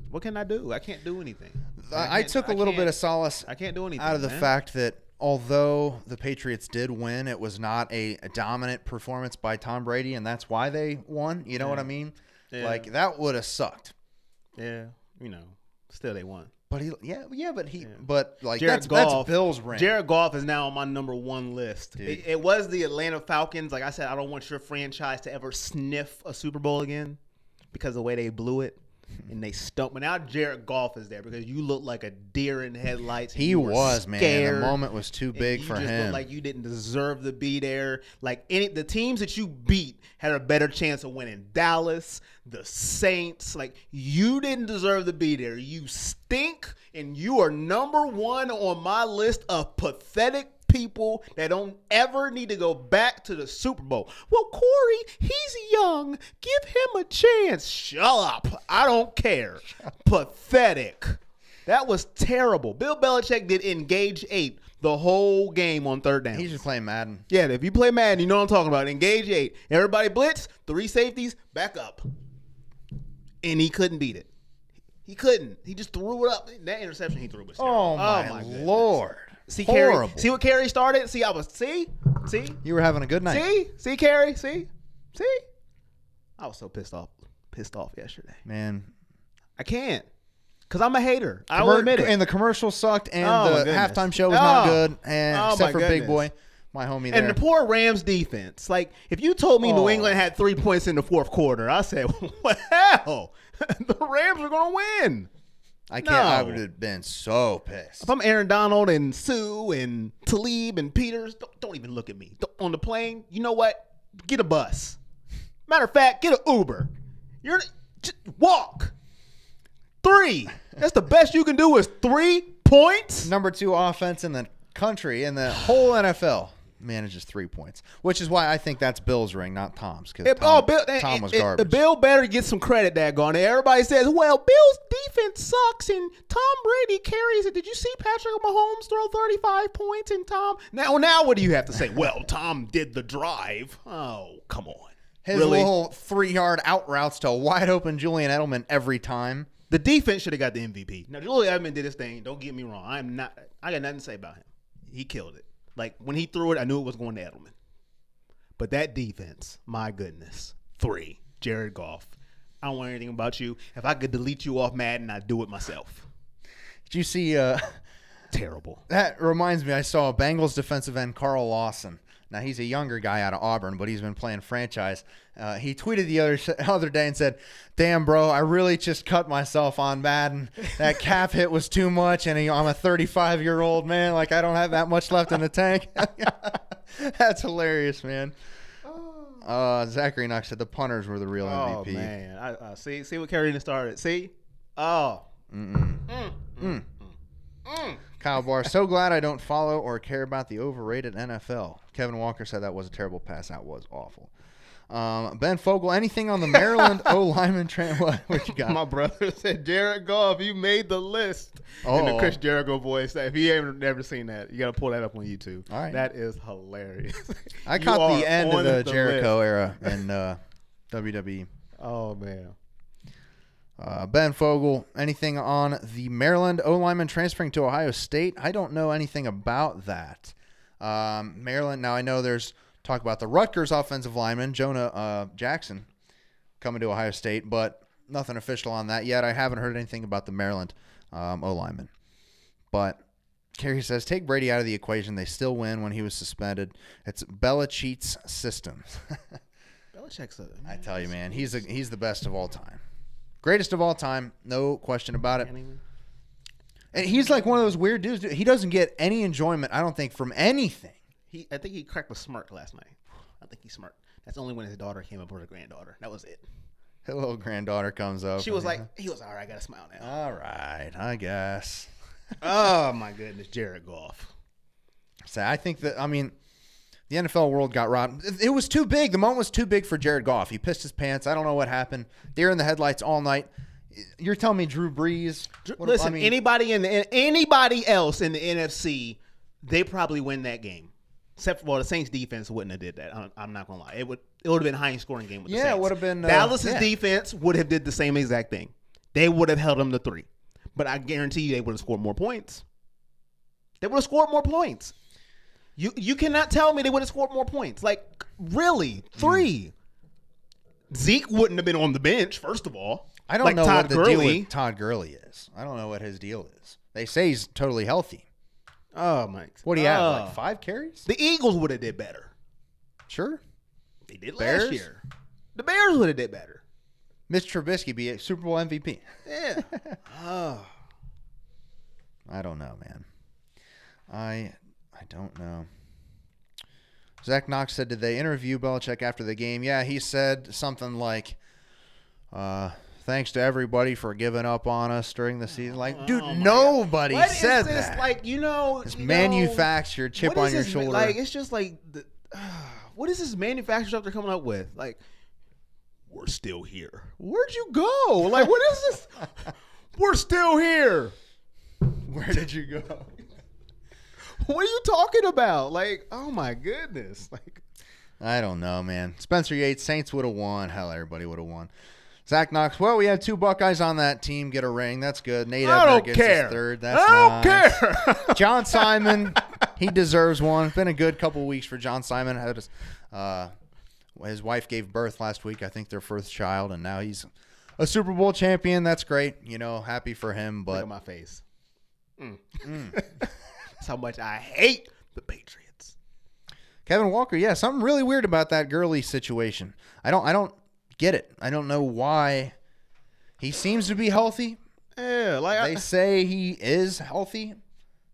what can I do? I can't do anything. I took a little bit of solace I can't do anything out of the man. fact that although the Patriots did win, it was not a dominant performance by Tom Brady, and that's why they won. You know what I mean? Yeah. Like, that would have sucked. Yeah, you know, still they won. But but like Jared that's Bill's ring. Jared Goff is now on my number one list. Dude. It was the Atlanta Falcons. Like I said, I don't want your franchise to ever sniff a Super Bowl again because of the way they blew it. And they stumped. But now Jared Goff is there because you look like a deer in headlights. He was, man. The moment was too big for You just him. look like you didn't deserve to be there. Like the teams that you beat had a better chance of winning. Dallas, the Saints. Like, you didn't deserve to be there. You stink, and you are number one on my list of pathetic people that don't ever need to go back to the Super Bowl. Well, Corey, he's young. Give him a chance. Shut up. I don't care. Pathetic. That was terrible. Bill Belichick did engage 8 the whole game on third down. He's just playing Madden. Yeah, if you play Madden, you know what I'm talking about. Engage 8. Everybody blitz, 3 safeties, back up. And he couldn't beat it. He couldn't. He just threw it up. That interception he threw was terrible. Oh, my goodness. Lord. See, Horrible. Carey, see what Carey started? See, You were having a good night. See, Carey, see. I was so pissed off yesterday. Man. I can't. Because I'm a hater. I will admit it. And the commercial sucked, and Oh, my the goodness. halftime show was not good. And Oh, except my for Big goodness. Boy, my homie there. And the poor Rams defense. Like, if you told me New Oh. England had 3 points in the fourth quarter, I said, what the hell? The Rams are going to win. I can't. No. I would have been so pissed. If I'm Aaron Donald and Sue and Talib and Peters, don't even look at me. On the plane, you know what? Get a bus. Matter of fact, get an Uber. Just walk. 3. That's the best you can do is 3 points? Number 2 offense in the country, in the whole NFL. manages 3 points, which is why I think that's Bill's ring, not Tom's, because Tom was garbage. Bill better get some credit daggone it. Everybody says, well, Bill's defense sucks and Tom Brady carries it. Did you see Patrick Mahomes throw 35 points and Tom? Now what do you have to say? Well, Tom did the drive. Oh, come on. His little 3-yard out routes to a wide open Julian Edelman every time. The defense should have got the MVP. Now, Julian Edelman did his thing. Don't get me wrong. I got nothing to say about him. He killed it. Like, when he threw it, I knew it was going to Edelman. But that defense, my goodness. 3, Jared Goff. I don't want anything about you. If I could delete you off Madden, I'd do it myself. Did you see? Terrible. That reminds me, I saw a Bengals defensive end, Carl Lawson. Now, he's a younger guy out of Auburn, but he's been playing franchise. He tweeted the other day and said, damn, bro, I really just cut myself on Madden. That cap hit was too much, and I'm a 35-year-old man. Like, I don't have that much left in the tank. That's hilarious, man. Zachary Knox said the punters were the real MVP. Oh, man. I see what Carolina started. See? Oh. Kyle Barr, so glad I don't follow or care about the overrated NFL. Kevin Walker said that was a terrible pass. That was awful. Ben Fogle, anything on the Maryland O-lineman train? What you got? My brother said, Jared Goff, you made the list. In the Chris Jericho voice. If you haven't never seen that, you got to pull that up on YouTube. All right. That is hilarious. I caught the end of the Jericho era in WWE. Oh, man. Ben Fogle, anything on the Maryland O-lineman transferring to Ohio State? I don't know anything about that. Maryland, now I know there's talk about the Rutgers offensive lineman, Jonah Jackson, coming to Ohio State, but nothing official on that yet. I haven't heard anything about the Maryland O-lineman. But Kerry says, take Brady out of the equation. They still win when he was suspended. It's Belichick's system. Belichick's I tell you, man, he's the best of all time. Greatest of all time, no question about it. And he's like one of those weird dudes. He doesn't get any enjoyment, I don't think, from anything. I think he cracked a smirk last night. I think he smirked. That's only when his daughter came up with her granddaughter. That was it. His little granddaughter comes up. She was like, he was, all right, I got to smile now. All right, I guess. Oh, my goodness, Jared Goff. So I think that, the NFL world got robbed. It was too big. The moment was too big for Jared Goff. He pissed his pants. I don't know what happened. Deer in the headlights all night. You're telling me Drew Brees? Listen, anybody else in the NFC, they probably win that game. Except for the Saints defense wouldn't have did that. I'm not gonna lie. It would have been a high scoring game with the Saints. Yeah, it would have been. Dallas's defense would have did the same exact thing. They would have held them to 3, but I guarantee you they would have scored more points. They would have scored more points. You cannot tell me they would have scored more points. Like, really? 3. Zeke wouldn't have been on the bench, first of all. I don't know what the deal with Todd Gurley is. I don't know what his deal is. They say he's totally healthy. Oh, my. What do you have, like 5 carries? The Eagles would have did better. Sure. They did last year. The Bears would have did better. Mitch Trubisky be a Super Bowl MVP. Yeah. I don't know, man. I don't know. Zach Knox said, did they interview Belichick after the game? Yeah, he said something like, thanks to everybody for giving up on us during the season. Like, dude, nobody said that. Like, it's manufactured chip on your shoulder. Like, it's just like, what is this manufactured stuff they're coming up with? Like, we're still here. Where'd you go? Like, what is this? We're still here. Where did you go? What are you talking about? Like, oh my goodness. Like, I don't know, man. Spencer Yates, Saints would have won. Hell, everybody would have won. Zach Knox, well, we had 2 Buckeyes on that team get a ring. That's good. Nate Ebner gets his 3rd. That's I don't care. John Simon, he deserves one. It's been a good couple of weeks for John Simon. His wife gave birth last week, I think their first child, and now he's a Super Bowl champion. That's great. Happy for him. But look at my face. That's how much I hate the Patriots. Kevin Walker, yeah, something really weird about that Gurley situation. I don't get it. I don't know why. He seems to be healthy. Yeah, like they say he is healthy.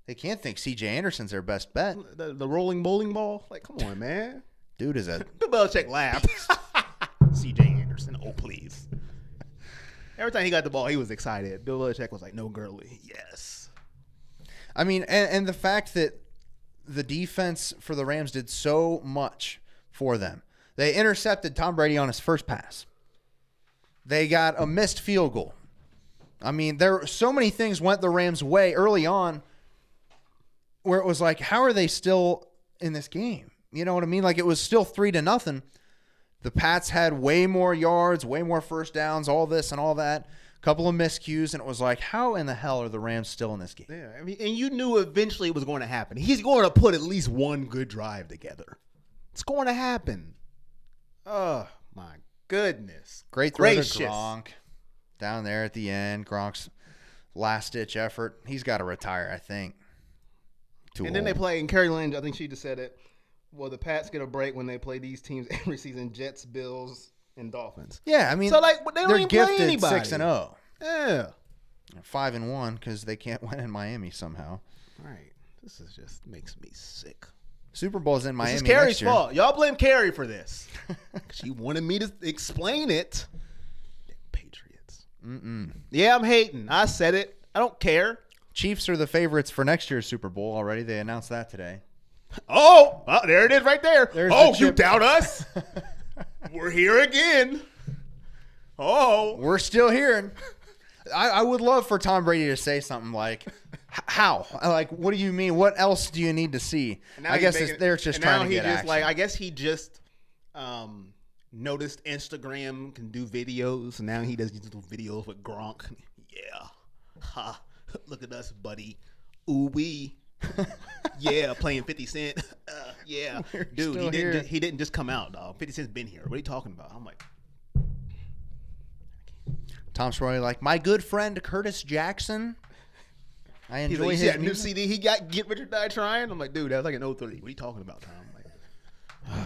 They can't think C.J. Anderson's their best bet. The rolling bowling ball. Like, come on, man. Dude is a Bill Belichick laughed. C.J. Anderson, oh please. Every time he got the ball, he was excited. Bill Belichick was like, no Gurley. Yes. I mean, and the fact that the defense for the Rams did so much for them. They intercepted Tom Brady on his first pass. They got a missed field goal. I mean, there so many things went the Rams' way early on where it was like, how are they still in this game? You know what I mean? Like, it was still 3-0. The Pats had way more yards, way more first downs, all this and all that. A couple of miscues, and it was like, how in the hell are the Rams still in this game? Yeah, I mean, and you knew eventually it was going to happen. He's going to put at least one good drive together. It's going to happen. Oh, my goodness. Great throw to Gronk down there at the end. Gronk's last-ditch effort. He's got to retire, I think. Then they play, and Carrie Lynn, I think she just said it, well, the Pats get a break when they play these teams every season, Jets, Bills, and Dolphins. Yeah, I mean, so, like, they don't they're even gifted play anybody. 6-0. Yeah. 5-1 because they can't win in Miami somehow. Right. This is just makes me sick. Super Bowl's in Miami. This is Carrie's next year. fault. Y'all blame Carrie for this. She wanted me to explain it. Damn Patriots. Yeah, I'm hating. I said it. I don't care. Chiefs are the favorites for next year's Super Bowl already. They announced that today. Oh, there it is right there. There's oh, the you chip. doubt us? We're here again. Oh. We're still here. I would love for Tom Brady to say something like, how? Like, what do you mean? What else do you need to see? I guess they're just trying to get action. I guess he just noticed Instagram can do videos, and now he does these little videos with Gronk. Yeah. Ha. Look at us, buddy. Ooh wee. Yeah, playing 50 Cent. Yeah. Dude, he didn't just come out, dog. 50 Cent's been here. What are you talking about? I'm like, Tom's probably like, my good friend Curtis Jackson. I enjoy his new music. CD he got, Get Rich or Die Trying. I'm like, dude, that was like an 03. What are you talking about, Tom? Like,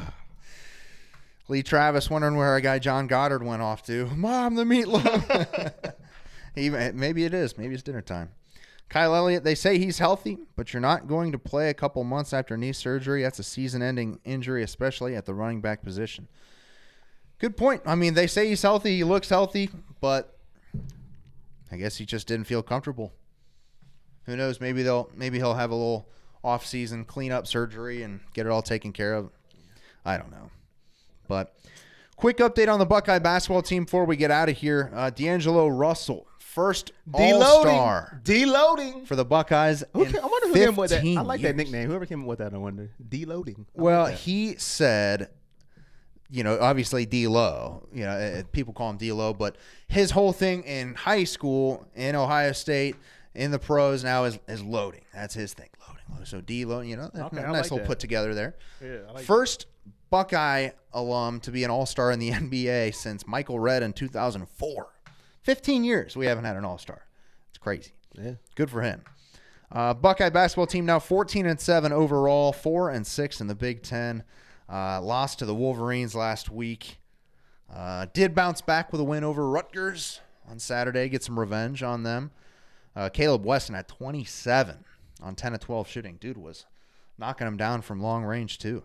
Lee Travis wondering where our guy John Goddard went off to. Mom, the meatloaf. Maybe it is. Maybe it's dinner time. Kyle Elliott, they say he's healthy, but you're not going to play a couple months after knee surgery. That's a season-ending injury, especially at the running back position. Good point. I mean, they say he's healthy. He looks healthy, but I guess he just didn't feel comfortable. Who knows? Maybe he'll have a little off-season cleanup surgery and get it all taken care of. I don't know. But quick update on the Buckeye basketball team before we get out of here. D'Angelo Russell, first All-Star. Deloading. For the Buckeyes. I wonder who came up with that. I like years. that nickname. Whoever came up with that, I wonder. Deloading. Well, he said, obviously D-Lo. People call him D-Lo, but his whole thing in high school, in Ohio State, in the pros now is loading. That's his thing, loading. So D-Lo, nice little put together there. Yeah, I like First Buckeye alum to be an All-Star in the NBA since Michael Redd in 2004. 15 years we haven't had an All-Star. It's crazy. Yeah. Good for him. Buckeye basketball team now 14-7 overall, 4-6 in the Big Ten. Lost to the Wolverines last week. Did bounce back with a win over Rutgers on Saturday. Get some revenge on them. Caleb Weston at 27 on 10 of 12 shooting. Dude was knocking him down from long range too.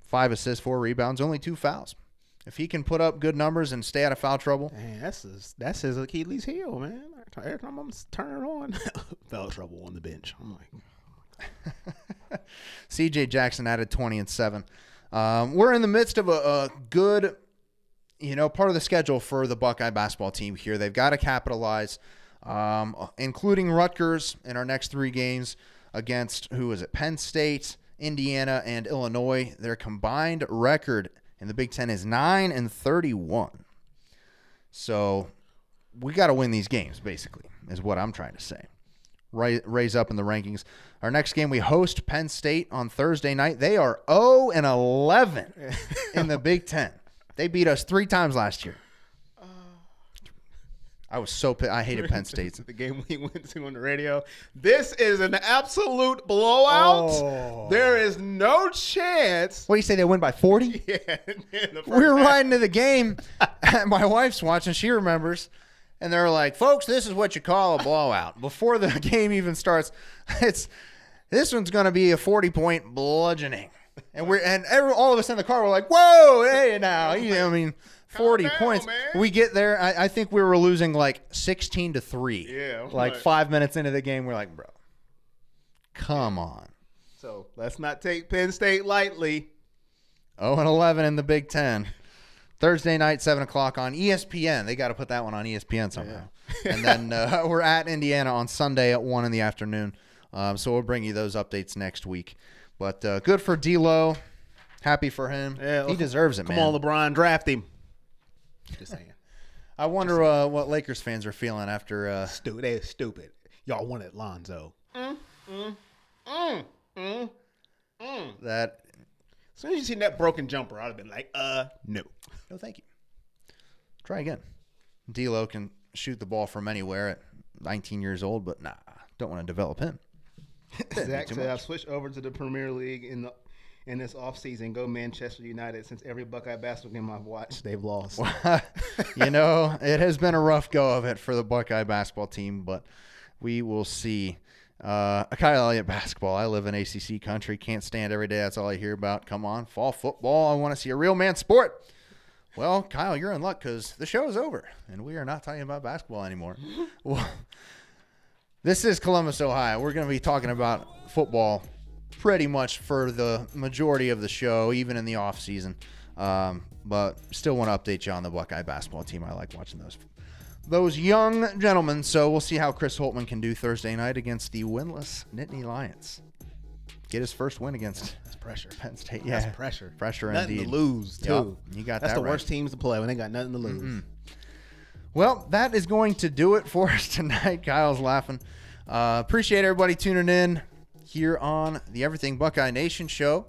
5 assists, 4 rebounds, only 2 fouls. If he can put up good numbers and stay out of foul trouble. Man, that's his Achilles heel, man. Every time I'm turning on, foul trouble on the bench. I'm like, C.J. Jackson added 20 and 7. We're in the midst of a good, part of the schedule for the Buckeye basketball team here. They've got to capitalize, including Rutgers in our next 3 games against, Penn State, Indiana, and Illinois. Their combined record in the Big Ten is 9-31. So we got to win these games, basically, is what I'm trying to say. Raise up in the rankings. Our next game, we host Penn State on Thursday night. They are 0-11 in the Big Ten. They beat us 3 times last year. I was so pissed. I hated Penn State. The game we went to on the radio. This is an absolute blowout. Oh. There is no chance. What do you say? They win by 40? Yeah. We were riding to the game. My wife's watching. She remembers. And they're like, folks, this is what you call a blowout. Before the game even starts, this one's going to be a 40-point bludgeoning. And all of us in the car were like, whoa, hey, now. 40 points. Man. We get there. I think we were losing like 16-3. Yeah. Like 5 minutes into the game, we're like, bro, come on. So let's not take Penn State lightly. 0-11 in the Big Ten. Thursday night, 7 o'clock on ESPN. They got to put that one on ESPN somehow. Yeah. And then we're at Indiana on Sunday at 1 in the afternoon. So we'll bring you those updates next week. But good for D'Lo. Happy for him. Yeah, he deserves it, man. Come on, LeBron, draft him. Just saying. I wonder what Lakers fans are feeling after. They're stupid. Y'all wanted Lonzo. That. As soon as you seen that broken jumper, I'd have been like, no. No, thank you. Try again. D'Lo can shoot the ball from anywhere at 19 years old, but nah, don't want to develop him. Zach said, I've switched over to the Premier League in this offseason. Go Manchester United. Since every Buckeye basketball game I've watched, they've lost. You know, it has been a rough go of it for the Buckeye basketball team, but we will see. Kyle Elliott basketball. I live in ACC country. Can't stand every day. That's all I hear about. Come on, fall football. I want to see a real man sport. Well, Kyle, you're in luck because the show is over, and we are not talking about basketball anymore. Well, this is Columbus, Ohio. We're going to be talking about football pretty much for the majority of the show, even in the off season. But still want to update you on the Buckeye basketball team. I like watching those young gentlemen. So we'll see how Chris Holtman can do Thursday night against the winless Nittany Lions. Get his first win against pressure. Penn State. Yeah, that's pressure. Pressure nothing indeed. To lose too. Yep, you got that's that the right. worst teams to play when they got nothing to lose. Mm-hmm. Well, that is going to do it for us tonight. Kyle's laughing. Appreciate everybody tuning in here on the Everything Buckeye Nation show.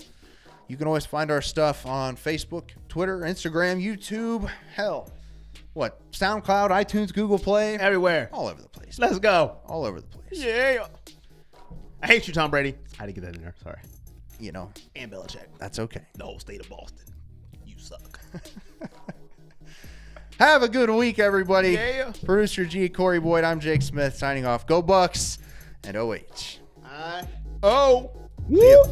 You can always find our stuff on Facebook, Twitter, Instagram, YouTube. Hell, SoundCloud, iTunes, Google Play, everywhere, all over the place. Let's go, all over the place. Yeah. I hate you, Tom Brady. I had to get that in there. Sorry. You know, and Belichick. That's okay. The whole state of Boston. You suck. Have a good week, everybody. Yeah. Producer G, Corey Boyd, I'm Jake Smith, signing off. Go Bucks and OH. I-O. Woo!